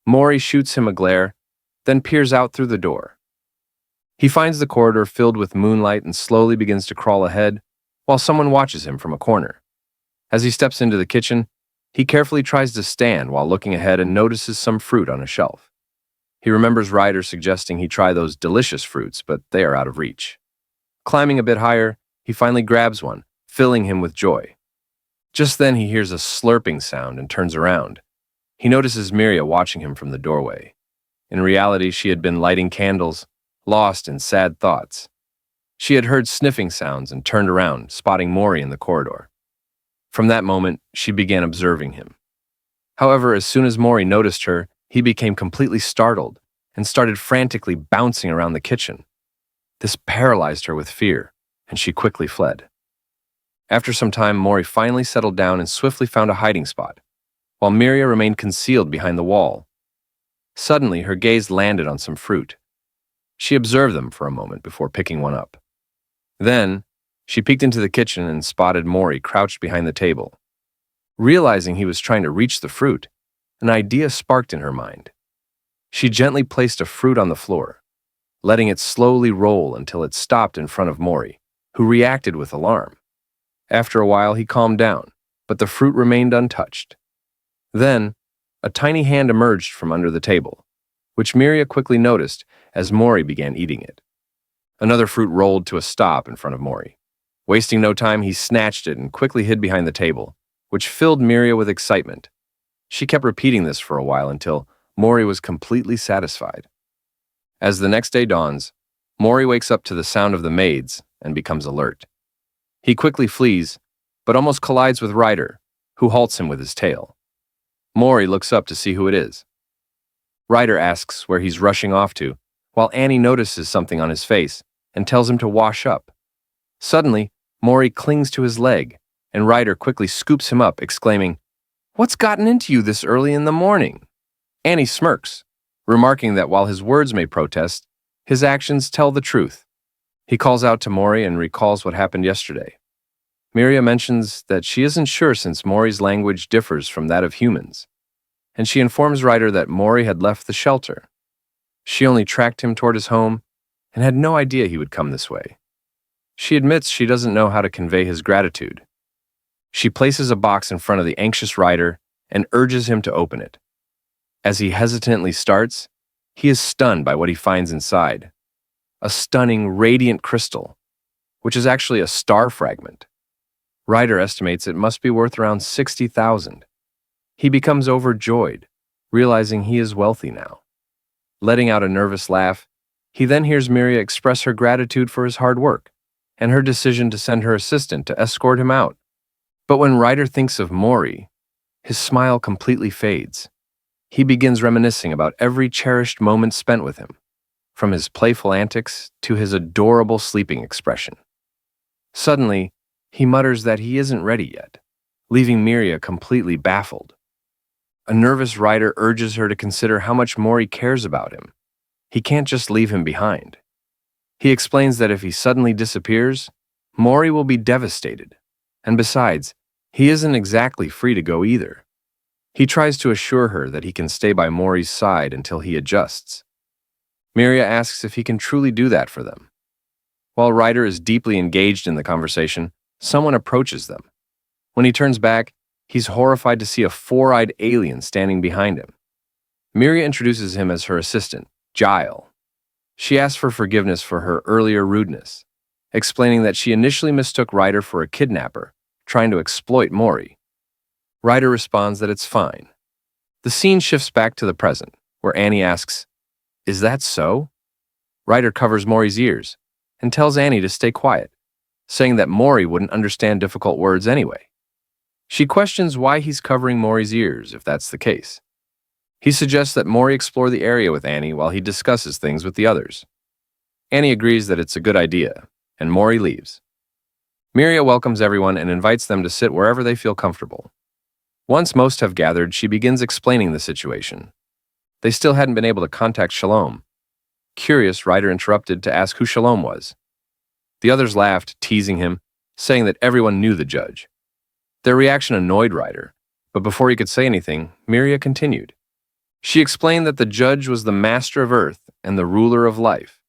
Mory shoots him a glare, then peers out through the door. He finds the corridor filled with moonlight and slowly begins to crawl ahead, while someone watches him from a corner. As he steps into the kitchen, he carefully tries to stand while looking ahead and notices some fruit on a shelf. He remembers Ryder suggesting he try those delicious fruits, but they are out of reach. Climbing a bit higher, he finally grabs one, filling him with joy. Just then he hears a slurping sound and turns around. He notices Miria watching him from the doorway. In reality, she had been lighting candles, lost in sad thoughts. She had heard sniffing sounds and turned around, spotting Mory in the corridor. From that moment, she began observing him. However, as soon as Mory noticed her, he became completely startled and started frantically bouncing around the kitchen. This paralyzed her with fear, and she quickly fled. After some time, Mory finally settled down and swiftly found a hiding spot, while Miria remained concealed behind the wall. Suddenly, her gaze landed on some fruit. She observed them for a moment before picking one up. Then, she peeked into the kitchen and spotted Mory crouched behind the table. Realizing he was trying to reach the fruit, an idea sparked in her mind. She gently placed a fruit on the floor, letting it slowly roll until it stopped in front of Mory, who reacted with alarm. After a while, he calmed down, but the fruit remained untouched. Then, a tiny hand emerged from under the table, which Miria quickly noticed as Mory began eating it. Another fruit rolled to a stop in front of Mory. Wasting no time, he snatched it and quickly hid behind the table, which filled Miria with excitement. She kept repeating this for a while until Mory was completely satisfied. As the next day dawns, Mory wakes up to the sound of the maids and becomes alert. He quickly flees, but almost collides with Ryder, who halts him with his tail. Mory looks up to see who it is. Ryder asks where he's rushing off to, while Annie notices something on his face and tells him to wash up. Suddenly, Mory clings to his leg, and Ryder quickly scoops him up, exclaiming, "What's gotten into you this early in the morning?" Annie smirks, remarking that while his words may protest, his actions tell the truth. He calls out to Mory and recalls what happened yesterday. Miria mentions that she isn't sure since Mory's language differs from that of humans, and she informs Ryder that Mory had left the shelter. She only tracked him toward his home and had no idea he would come this way. She admits she doesn't know how to convey his gratitude. She places a box in front of the anxious Ryder and urges him to open it. As he hesitantly starts, he is stunned by what he finds inside. A stunning, radiant crystal, which is actually a star fragment. Ryder estimates it must be worth around 60,000. He becomes overjoyed, realizing he is wealthy now. Letting out a nervous laugh, he then hears Miria express her gratitude for his hard work and her decision to send her assistant to escort him out. But when Ryder thinks of Mory, his smile completely fades. He begins reminiscing about every cherished moment spent with him, from his playful antics to his adorable sleeping expression. Suddenly, he mutters that he isn't ready yet, leaving Miria completely baffled. A nervous Ryder urges her to consider how much Mory cares about him. He can't just leave him behind. He explains that if he suddenly disappears, Mory will be devastated, and besides, he isn't exactly free to go either. He tries to assure her that he can stay by Mory's side until he adjusts. Miria asks if he can truly do that for them. While Ryder is deeply engaged in the conversation, someone approaches them. When he turns back, he's horrified to see a four-eyed alien standing behind him. Miria introduces him as her assistant, Yahello. She asks for forgiveness for her earlier rudeness, explaining that she initially mistook Ryder for a kidnapper, trying to exploit Mory. Ryder responds that it's fine. The scene shifts back to the present, where Annie asks, "Is that so?" Ryder covers Mory's ears and tells Annie to stay quiet, saying that Mory wouldn't understand difficult words anyway. She questions why he's covering Mory's ears if that's the case. He suggests that Mory explore the area with Annie while he discusses things with the others. Annie agrees that it's a good idea, and Mory leaves. Miria welcomes everyone and invites them to sit wherever they feel comfortable. Once most have gathered, she begins explaining the situation. They still hadn't been able to contact Shalom. Curious, Ryder interrupted to ask who Shalom was. The others laughed, teasing him, saying that everyone knew the judge. Their reaction annoyed Ryder, but before he could say anything, Miria continued. She explained that the judge was the master of earth and the ruler of life.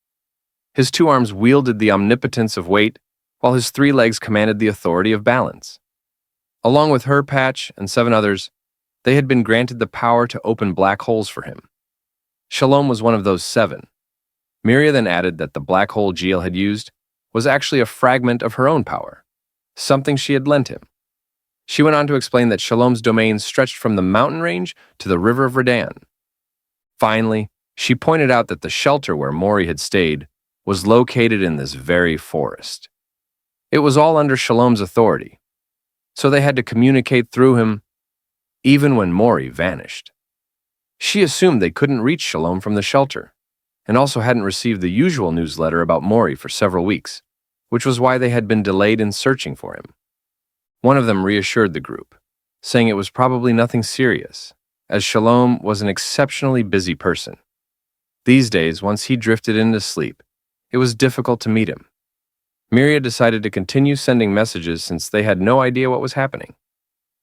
His 2 arms wielded the omnipotence of weight, while his 3 legs commanded the authority of balance. Along with her, Patch, and 7 others, they had been granted the power to open black holes for him. Shalom was one of those 7. Miria then added that the black hole Jiel had used was actually a fragment of her own power, something she had lent him. She went on to explain that Shalom's domain stretched from the mountain range to the river of Redan. Finally, she pointed out that the shelter where Mory had stayed was located in this very forest. It was all under Shalom's authority, so they had to communicate through him, even when Mory vanished. She assumed they couldn't reach Shalom from the shelter, and also hadn't received the usual newsletter about Mory for several weeks, which was why they had been delayed in searching for him. One of them reassured the group, saying it was probably nothing serious, as Shalom was an exceptionally busy person. These days, once he drifted into sleep, it was difficult to meet him. Miria decided to continue sending messages since they had no idea what was happening.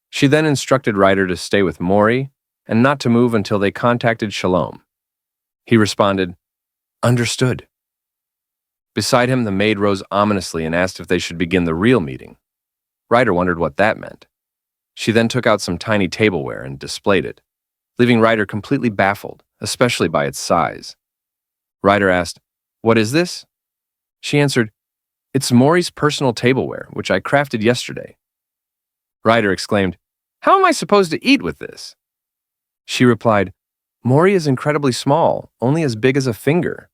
She then instructed Ryder to stay with Mory and not to move until they contacted Shalom. He responded, "Understood." Beside him, the maid rose ominously and asked if they should begin the real meeting. Ryder wondered what that meant. She then took out some tiny tableware and displayed it, leaving Ryder completely baffled, especially by its size. Ryder asked, "What is this?" She answered, "It's Mory's personal tableware, which I crafted yesterday." Ryder exclaimed, "How am I supposed to eat with this?" She replied, "Mory is incredibly small, only as big as a finger."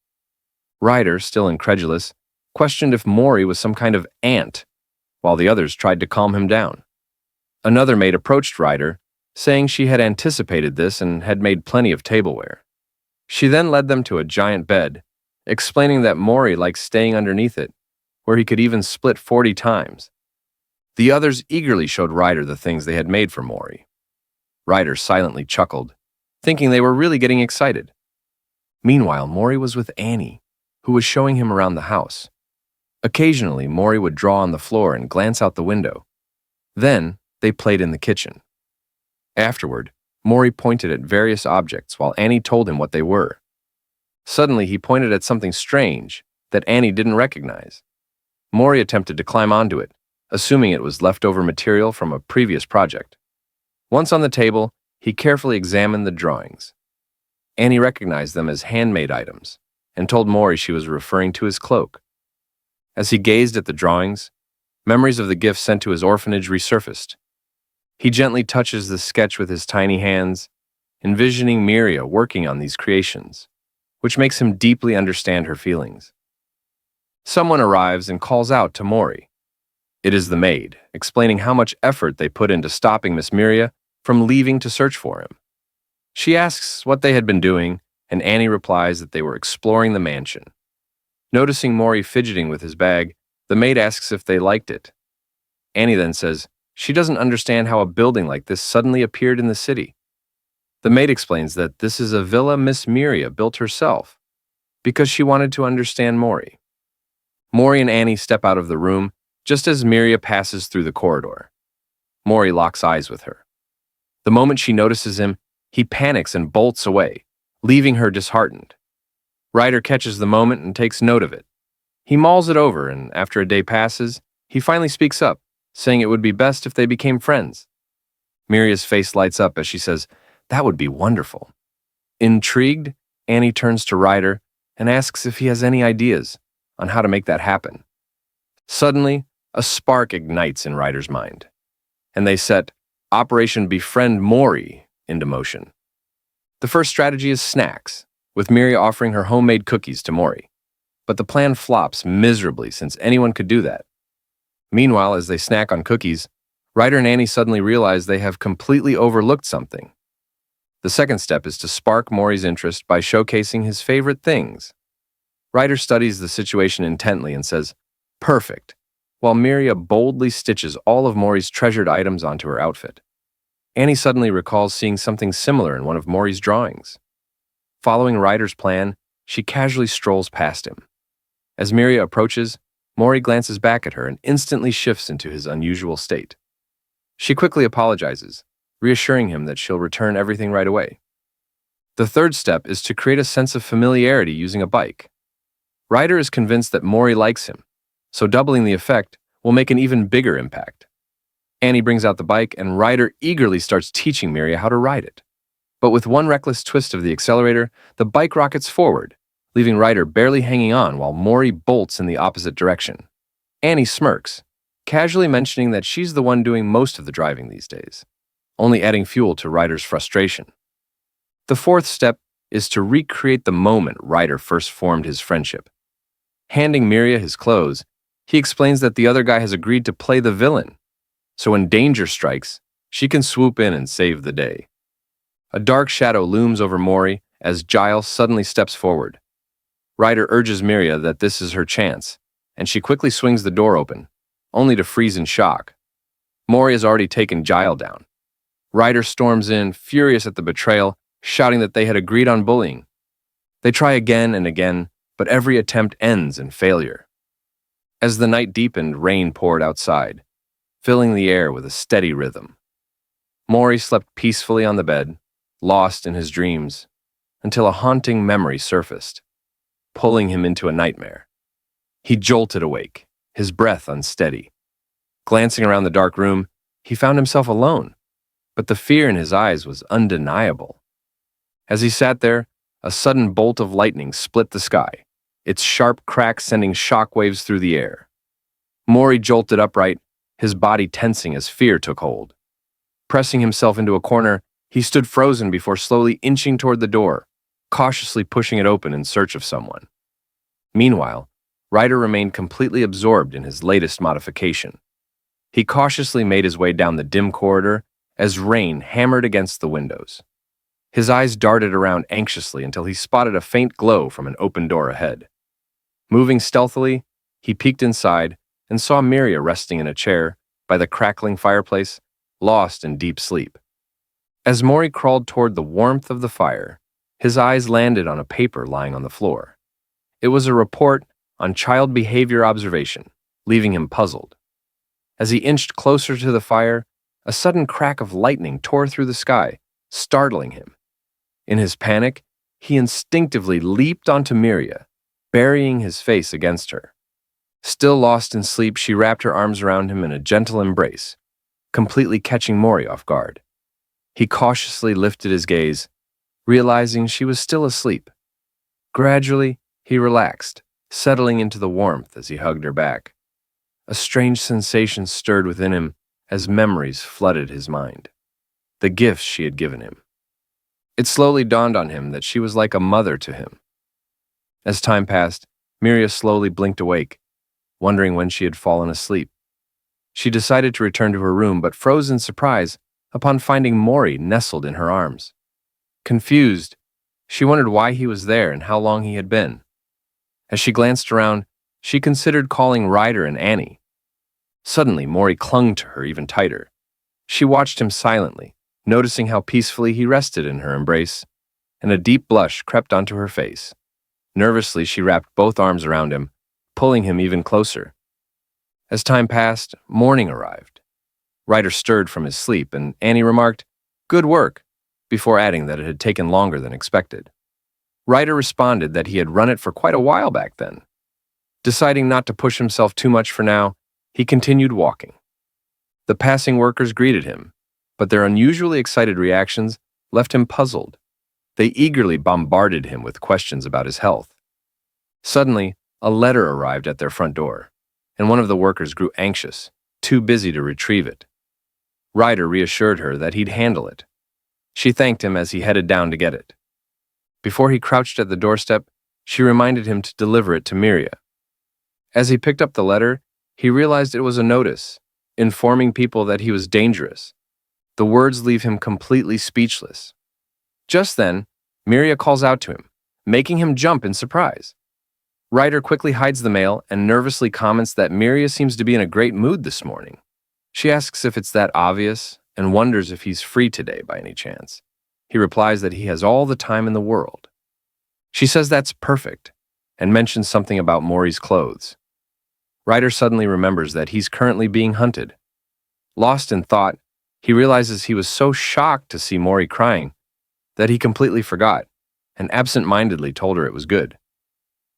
Ryder, still incredulous, questioned if Mory was some kind of ant, while the others tried to calm him down. Another maid approached Ryder, saying she had anticipated this and had made plenty of tableware. She then led them to a giant bed, explaining that Mory liked staying underneath it, where he could even split 40 times. The others eagerly showed Ryder the things they had made for Mory. Ryder silently chuckled, thinking they were really getting excited. Meanwhile, Mory was with Annie, who was showing him around the house. Occasionally, Mory would draw on the floor and glance out the window. Then, they played in the kitchen. Afterward, Mory pointed at various objects while Annie told him what they were. Suddenly, he pointed at something strange that Annie didn't recognize. Mory attempted to climb onto it, assuming it was leftover material from a previous project. Once on the table, he carefully examined the drawings. Annie recognized them as handmade items and told Mory she was referring to his cloak. As he gazed at the drawings, memories of the gifts sent to his orphanage resurfaced. He gently touches the sketch with his tiny hands, envisioning Miria working on these creations, which makes him deeply understand her feelings. Someone arrives and calls out to Mory. It is the maid, explaining how much effort they put into stopping Miss Miria from leaving to search for him. She asks what they had been doing, and Annie replies that they were exploring the mansion. Noticing Mory fidgeting with his bag, the maid asks if they liked it. Annie then says she doesn't understand how a building like this suddenly appeared in the city. The maid explains that this is a villa Miss Miria built herself, because she wanted to understand Mory. Mory and Annie step out of the room just as Miria passes through the corridor. Mory locks eyes with her. The moment she notices him, he panics and bolts away, leaving her disheartened. Ryder catches the moment and takes note of it. He mulls it over, and after a day passes, he finally speaks up, saying it would be best if they became friends. Miria's face lights up as she says, "That would be wonderful." Intrigued, Annie turns to Ryder and asks if he has any ideas on how to make that happen. Suddenly, a spark ignites in Ryder's mind, and they set Operation Befriend Mory into motion. The first strategy is snacks, with Miria offering her homemade cookies to Mory. But the plan flops miserably since anyone could do that. Meanwhile, as they snack on cookies, Ryder and Annie suddenly realize they have completely overlooked something. The second step is to spark Mory's interest by showcasing his favorite things. Ryder studies the situation intently and says, "Perfect. while Miria boldly stitches all of Mory's treasured items onto her outfit. Annie suddenly recalls seeing something similar in one of Mory's drawings. Following Ryder's plan, she casually strolls past him. As Miria approaches, Mory glances back at her and instantly shifts into his unusual state. She quickly apologizes, reassuring him that she'll return everything right away. The third step is to create a sense of familiarity using a bike. Ryder is convinced that Mory likes him, so doubling the effect will make an even bigger impact. Annie brings out the bike and Ryder eagerly starts teaching Miria how to ride it. But with one reckless twist of the accelerator, the bike rockets forward, leaving Ryder barely hanging on while Mory bolts in the opposite direction. Annie smirks, casually mentioning that she's the one doing most of the driving these days, only adding fuel to Ryder's frustration. The fourth step is to recreate the moment Ryder first formed his friendship. Handing Miria his clothes, he explains that the other guy has agreed to play the villain, so when danger strikes, she can swoop in and save the day. A dark shadow looms over Mory as Giles suddenly steps forward. Ryder urges Miria that this is her chance, and she quickly swings the door open, only to freeze in shock. Mory has already taken Giles down. Ryder storms in, furious at the betrayal, shouting that they had agreed on bullying. They try again and again, but every attempt ends in failure. As the night deepened, rain poured outside, filling the air with a steady rhythm. Mory slept peacefully on the bed, lost in his dreams, until a haunting memory surfaced, pulling him into a nightmare. He jolted awake, his breath unsteady. Glancing around the dark room, he found himself alone, but the fear in his eyes was undeniable. As he sat there, a sudden bolt of lightning split the sky, its sharp crack sending shockwaves through the air. Mory jolted upright, his body tensing as fear took hold. Pressing himself into a corner, he stood frozen before slowly inching toward the door, cautiously pushing it open in search of someone. Meanwhile, Ryder remained completely absorbed in his latest modification. He cautiously made his way down the dim corridor as rain hammered against the windows. His eyes darted around anxiously until he spotted a faint glow from an open door ahead. Moving stealthily, he peeked inside and saw Miria resting in a chair by the crackling fireplace, lost in deep sleep. As Mory crawled toward the warmth of the fire, his eyes landed on a paper lying on the floor. It was a report on child behavior observation, leaving him puzzled. As he inched closer to the fire, a sudden crack of lightning tore through the sky, startling him. In his panic, he instinctively leaped onto Miria, burying his face against her. Still lost in sleep, she wrapped her arms around him in a gentle embrace, completely catching Mory off guard. He cautiously lifted his gaze, realizing she was still asleep. Gradually, he relaxed, settling into the warmth as he hugged her back. A strange sensation stirred within him as memories flooded his mind. The gifts she had given him. It slowly dawned on him that she was like a mother to him. As time passed, Miria slowly blinked awake, wondering when she had fallen asleep. She decided to return to her room, but froze in surprise upon finding Mory nestled in her arms. Confused, she wondered why he was there and how long he had been. As she glanced around, she considered calling Ryder and Annie. Suddenly, Mory clung to her even tighter. She watched him silently, noticing how peacefully he rested in her embrace, and a deep blush crept onto her face. Nervously, she wrapped both arms around him, pulling him even closer. As time passed, morning arrived. Ryder stirred from his sleep, and Annie remarked, "Good work," before adding that it had taken longer than expected. Ryder responded that he had run it for quite a while back then. Deciding not to push himself too much for now, he continued walking. The passing workers greeted him, but their unusually excited reactions left him puzzled. They eagerly bombarded him with questions about his health. Suddenly, a letter arrived at their front door, and one of the workers grew anxious, too busy to retrieve it. Ryder reassured her that he'd handle it. She thanked him as he headed down to get it. Before he crouched at the doorstep, she reminded him to deliver it to Miria. As he picked up the letter, he realized it was a notice, informing people that he was dangerous. The words leave him completely speechless. Just then, Miria calls out to him, making him jump in surprise. Ryder quickly hides the mail and nervously comments that Miria seems to be in a great mood this morning. She asks if it's that obvious and wonders if he's free today by any chance. He replies that he has all the time in the world. She says that's perfect and mentions something about Mory's clothes. Ryder suddenly remembers that he's currently being hunted. Lost in thought, he realizes he was so shocked to see Mory crying that he completely forgot and absent-mindedly told her it was good.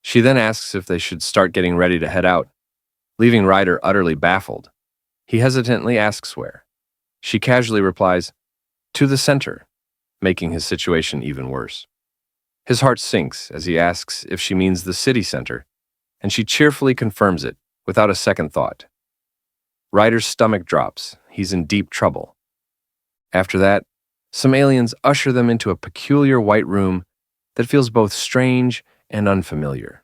She then asks if they should start getting ready to head out, leaving Ryder utterly baffled. He hesitantly asks where. She casually replies, "To the center," making his situation even worse. His heart sinks as he asks if she means the city center, and she cheerfully confirms it without a second thought. Ryder's stomach drops. He's in deep trouble. After that, some aliens usher them into a peculiar white room that feels both strange and unfamiliar.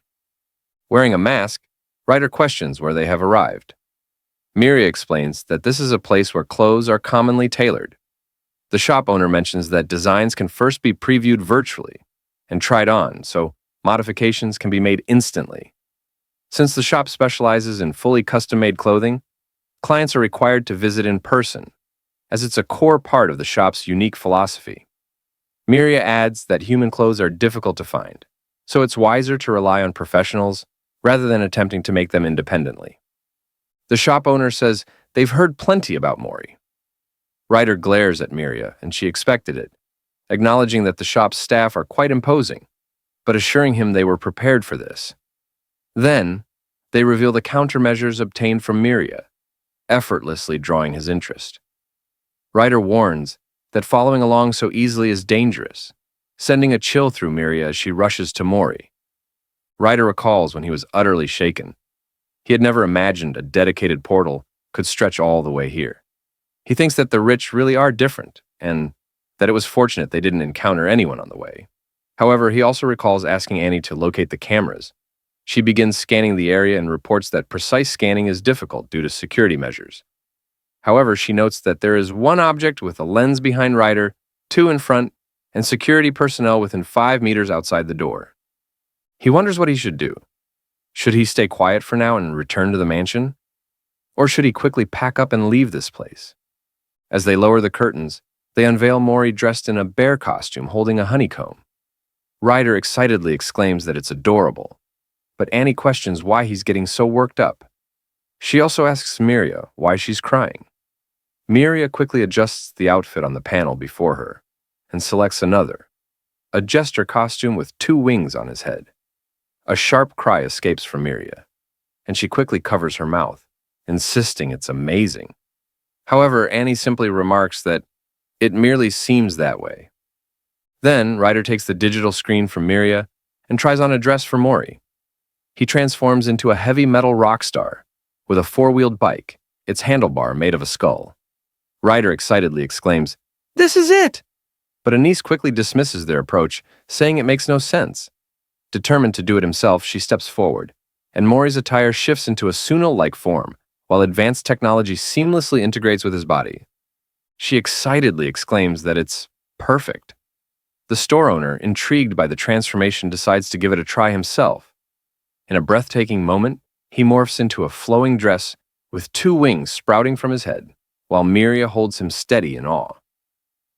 Wearing a mask, Ryder questions where they have arrived. Miria explains that this is a place where clothes are commonly tailored. The shop owner mentions that designs can first be previewed virtually and tried on, so modifications can be made instantly. Since the shop specializes in fully custom-made clothing, clients are required to visit in person, as it's a core part of the shop's unique philosophy. Miria adds that human clothes are difficult to find, so it's wiser to rely on professionals rather than attempting to make them independently. The shop owner says they've heard plenty about Mory. Ryder glares at Miria, and she expected it, acknowledging that the shop's staff are quite imposing, but assuring him they were prepared for this. Then, they reveal the countermeasures obtained from Miria, effortlessly drawing his interest. Ryder warns that following along so easily is dangerous, sending a chill through Miria as she rushes to Mory. Ryder recalls when he was utterly shaken. He had never imagined a dedicated portal could stretch all the way here. He thinks that the rich really are different, and that it was fortunate they didn't encounter anyone on the way. However, he also recalls asking Annie to locate the cameras. She begins scanning the area and reports that precise scanning is difficult due to security measures. However, she notes that there is one object with a lens behind Ryder, 2 in front, and security personnel within 5 meters outside the door. He wonders what he should do. Should he stay quiet for now and return to the mansion? Or should he quickly pack up and leave this place? As they lower the curtains, they unveil Mory dressed in a bear costume holding a honeycomb. Ryder excitedly exclaims that it's adorable, but Annie questions why he's getting so worked up. She also asks Miria why she's crying. Miria quickly adjusts the outfit on the panel before her and selects another, a jester costume with 2 wings on his head. A sharp cry escapes from Miria, and she quickly covers her mouth, insisting it's amazing. However, Annie simply remarks that it merely seems that way. Then, Ryder takes the digital screen from Miria and tries on a dress for Mory. He transforms into a heavy metal rock star with a 4-wheeled bike, its handlebar made of a skull. Ryder excitedly exclaims, "This is it!" But Anise quickly dismisses their approach, saying it makes no sense. Determined to do it himself, she steps forward, and Mory's attire shifts into a Sunil-like form, while advanced technology seamlessly integrates with his body. She excitedly exclaims that it's perfect. The store owner, intrigued by the transformation, decides to give it a try himself. In a breathtaking moment, he morphs into a flowing dress with 2 wings sprouting from his head, while Miria holds him steady in awe.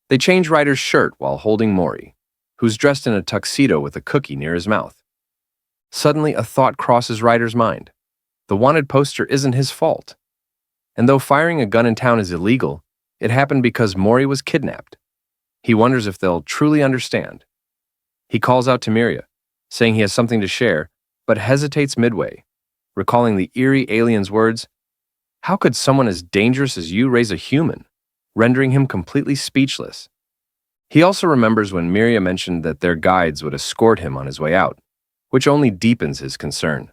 They change Ryder's shirt while holding Mory, who's dressed in a tuxedo with a cookie near his mouth. Suddenly, a thought crosses Ryder's mind. The wanted poster isn't his fault. And though firing a gun in town is illegal, it happened because Mory was kidnapped. He wonders if they'll truly understand. He calls out to Miria, saying he has something to share, but hesitates midway, recalling the eerie alien's words, "How could someone as dangerous as you raise a human?" rendering him completely speechless. He also remembers when Miria mentioned that their guides would escort him on his way out, which only deepens his concern.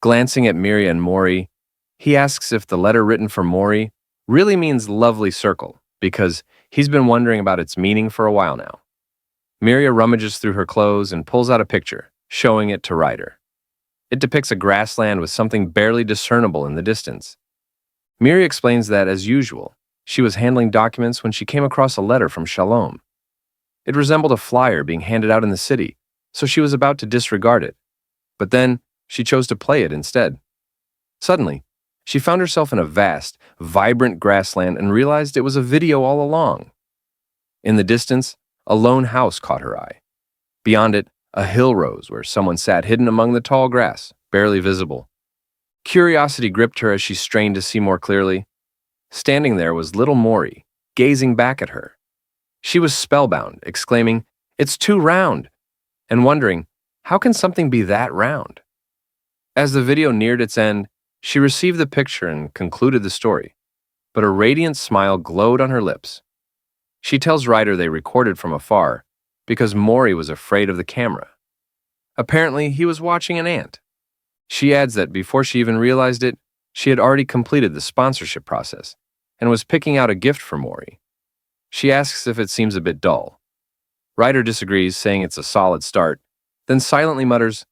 Glancing at Miria and Mory, he asks if the letter written for Mory really means lovely circle, because he's been wondering about its meaning for a while now. Miria rummages through her clothes and pulls out a picture, showing it to Ryder. It depicts a grassland with something barely discernible in the distance. Miria explains that, as usual, she was handling documents when she came across a letter from Shalom. It resembled a flyer being handed out in the city, so she was about to disregard it. But then, She chose to play it instead. Suddenly, she found herself in a vast, vibrant grassland and realized it was a video all along. In the distance, a lone house caught her eye. Beyond it, a hill rose where someone sat hidden among the tall grass, barely visible. Curiosity gripped her as she strained to see more clearly. Standing there was little Mory, gazing back at her. She was spellbound, exclaiming, "It's too round," and wondering, how can something be that round? As the video neared its end, she received the picture and concluded the story, but a radiant smile glowed on her lips. She tells Ryder they recorded from afar because Mory was afraid of the camera. Apparently, he was watching an ant. She adds that before she even realized it, she had already completed the sponsorship process and was picking out a gift for Mory. She asks if it seems a bit dull. Ryder disagrees, saying it's a solid start, then silently mutters,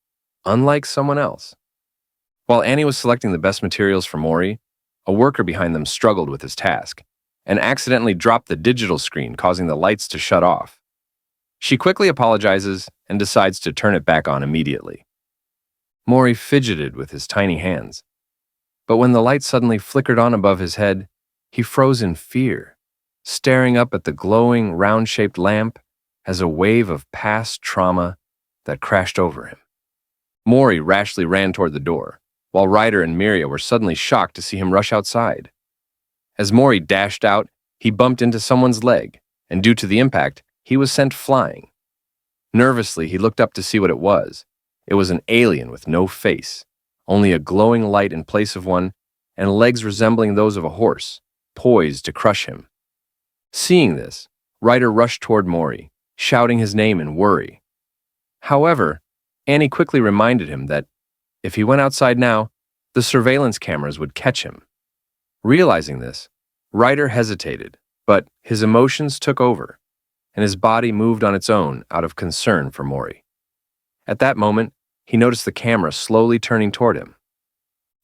"Unlike someone else." While Annie was selecting the best materials for Mory, a worker behind them struggled with his task and accidentally dropped the digital screen, causing the lights to shut off. She quickly apologizes and decides to turn it back on immediately. Mory fidgeted with his tiny hands, but when the light suddenly flickered on above his head, he froze in fear, staring up at the glowing, round-shaped lamp as a wave of past trauma that crashed over him. Mory rashly ran toward the door, while Ryder and Miria were suddenly shocked to see him rush outside. As Mory dashed out, he bumped into someone's leg, and due to the impact, he was sent flying. Nervously, he looked up to see what it was. It was an alien with no face, only a glowing light in place of one, and legs resembling those of a horse, poised to crush him. Seeing this, Ryder rushed toward Mory, shouting his name in worry. However, Annie quickly reminded him that if he went outside now, the surveillance cameras would catch him. Realizing this, Ryder hesitated, but his emotions took over, and his body moved on its own out of concern for Mory. At that moment, he noticed the camera slowly turning toward him.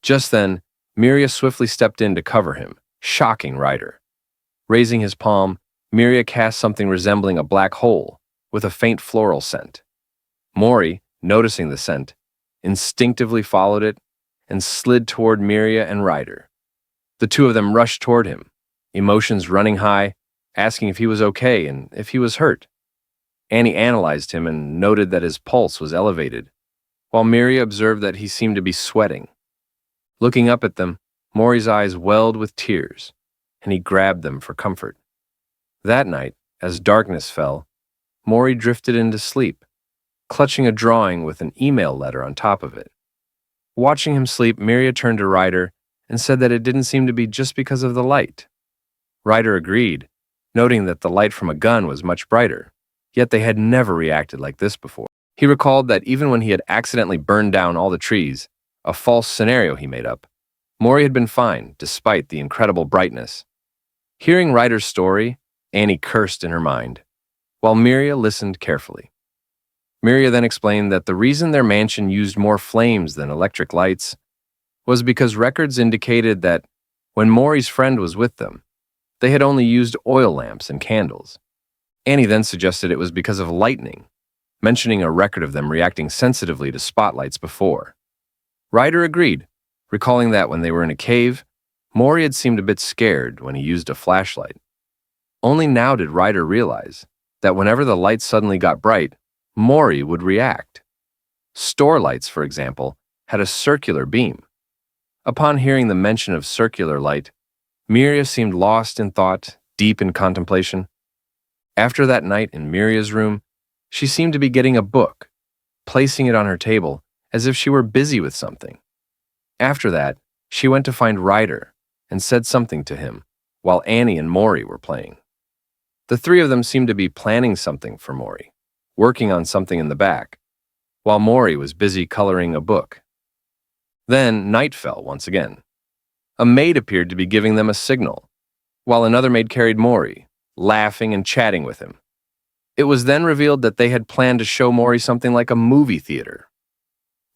Just then, Miria swiftly stepped in to cover him, shocking Ryder. Raising his palm, Miria cast something resembling a black hole with a faint floral scent. Mory, noticing the scent, instinctively followed it and slid toward Miria and Ryder. The two of them rushed toward him, emotions running high, asking if he was okay and if he was hurt. Annie analyzed him and noted that his pulse was elevated, while Miria observed that he seemed to be sweating. Looking up at them, Mory's eyes welled with tears, and he grabbed them for comfort. That night, as darkness fell, Mory drifted into sleep, clutching a drawing with an email letter on top of it. Watching him sleep, Miria turned to Ryder and said that it didn't seem to be just because of the light. Ryder agreed, noting that the light from a gun was much brighter, yet they had never reacted like this before. He recalled that even when he had accidentally burned down all the trees, a false scenario he made up, Mory had been fine despite the incredible brightness. Hearing Ryder's story, Annie cursed in her mind, while Miria listened carefully. Miria then explained that the reason their mansion used more flames than electric lights was because records indicated that when Mory's friend was with them, they had only used oil lamps and candles. Annie then suggested it was because of lightning, mentioning a record of them reacting sensitively to spotlights before. Ryder agreed, recalling that when they were in a cave, Mory had seemed a bit scared when he used a flashlight. Only now did Ryder realize that whenever the light suddenly got bright, Mory would react. Store lights, for example, had a circular beam. Upon hearing the mention of circular light, Miria seemed lost in thought, deep in contemplation. After that night in Miria's room, she seemed to be getting a book, placing it on her table as if she were busy with something. After that, she went to find Ryder and said something to him, while Annie and Mory were playing. The three of them seemed to be planning something for Mory, working on something in the back, while Mory was busy coloring a book. Then night fell once again. A maid appeared to be giving them a signal, while another maid carried Mory, laughing and chatting with him. It was then revealed that they had planned to show Mory something like a movie theater.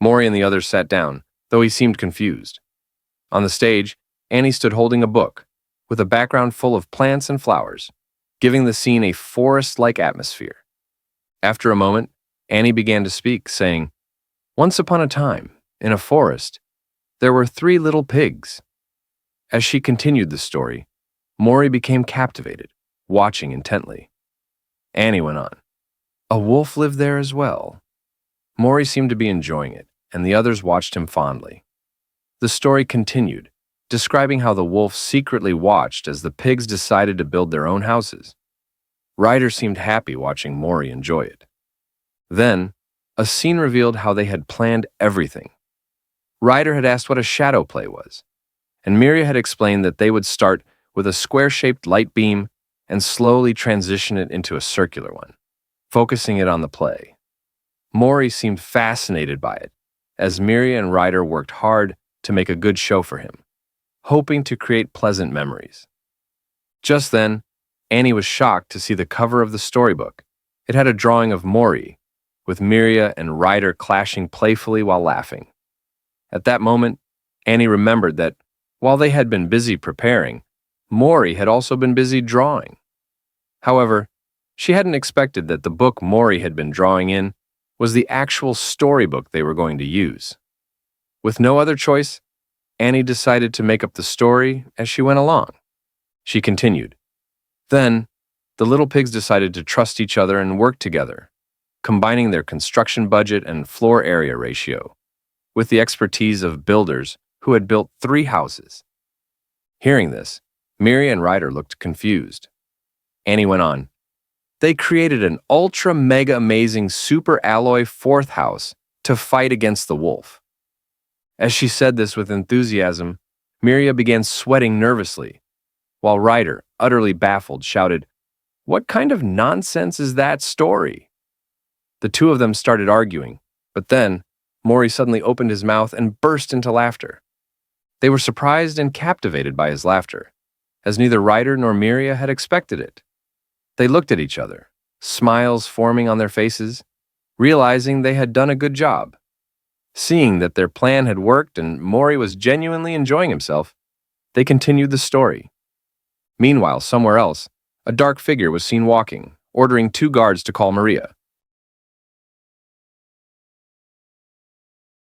Mory and the others sat down, though he seemed confused. On the stage, Annie stood holding a book, with a background full of plants and flowers, giving the scene a forest-like atmosphere. After a moment, Annie began to speak, saying, "Once upon a time, In a forest, there were 3 little pigs. As she continued the story, Mory became captivated, watching intently. Annie went on. A wolf lived there as well. Mory seemed to be enjoying it, and the others watched him fondly. The story continued, describing how the wolf secretly watched as the pigs decided to build their own houses. Ryder seemed happy watching Mory enjoy it. Then, a scene revealed how they had planned everything. Ryder had asked what a shadow play was, and Miria had explained that they would start with a square-shaped light beam and slowly transition it into a circular one, focusing it on the play. Mory seemed fascinated by it, as Miria and Ryder worked hard to make a good show for him, hoping to create pleasant memories. Just then, Annie was shocked to see the cover of the storybook. It had a drawing of Mory, with Miria and Ryder clashing playfully while laughing. At that moment, Annie remembered that, while they had been busy preparing, Mory had also been busy drawing. However, she hadn't expected that the book Mory had been drawing in was the actual storybook they were going to use. With no other choice, Annie decided to make up the story as she went along. She continued. Then, the little pigs decided to trust each other and work together, combining their construction budget and floor area ratio, with the expertise of builders who had built 3 houses. Hearing this, Miria and Ryder looked confused. Annie went on. They created an ultra-mega-amazing super alloy 4th house to fight against the wolf. As she said this with enthusiasm, Miria began sweating nervously, while Ryder, utterly baffled, shouted, "What kind of nonsense is that story?" The 2 of them started arguing, but then Mory suddenly opened his mouth and burst into laughter. They were surprised and captivated by his laughter, as neither Ryder nor Miria had expected it. They looked at each other, smiles forming on their faces, realizing they had done a good job. Seeing that their plan had worked and Mory was genuinely enjoying himself, they continued the story. Meanwhile, somewhere else, a dark figure was seen walking, ordering 2 guards to call Miria.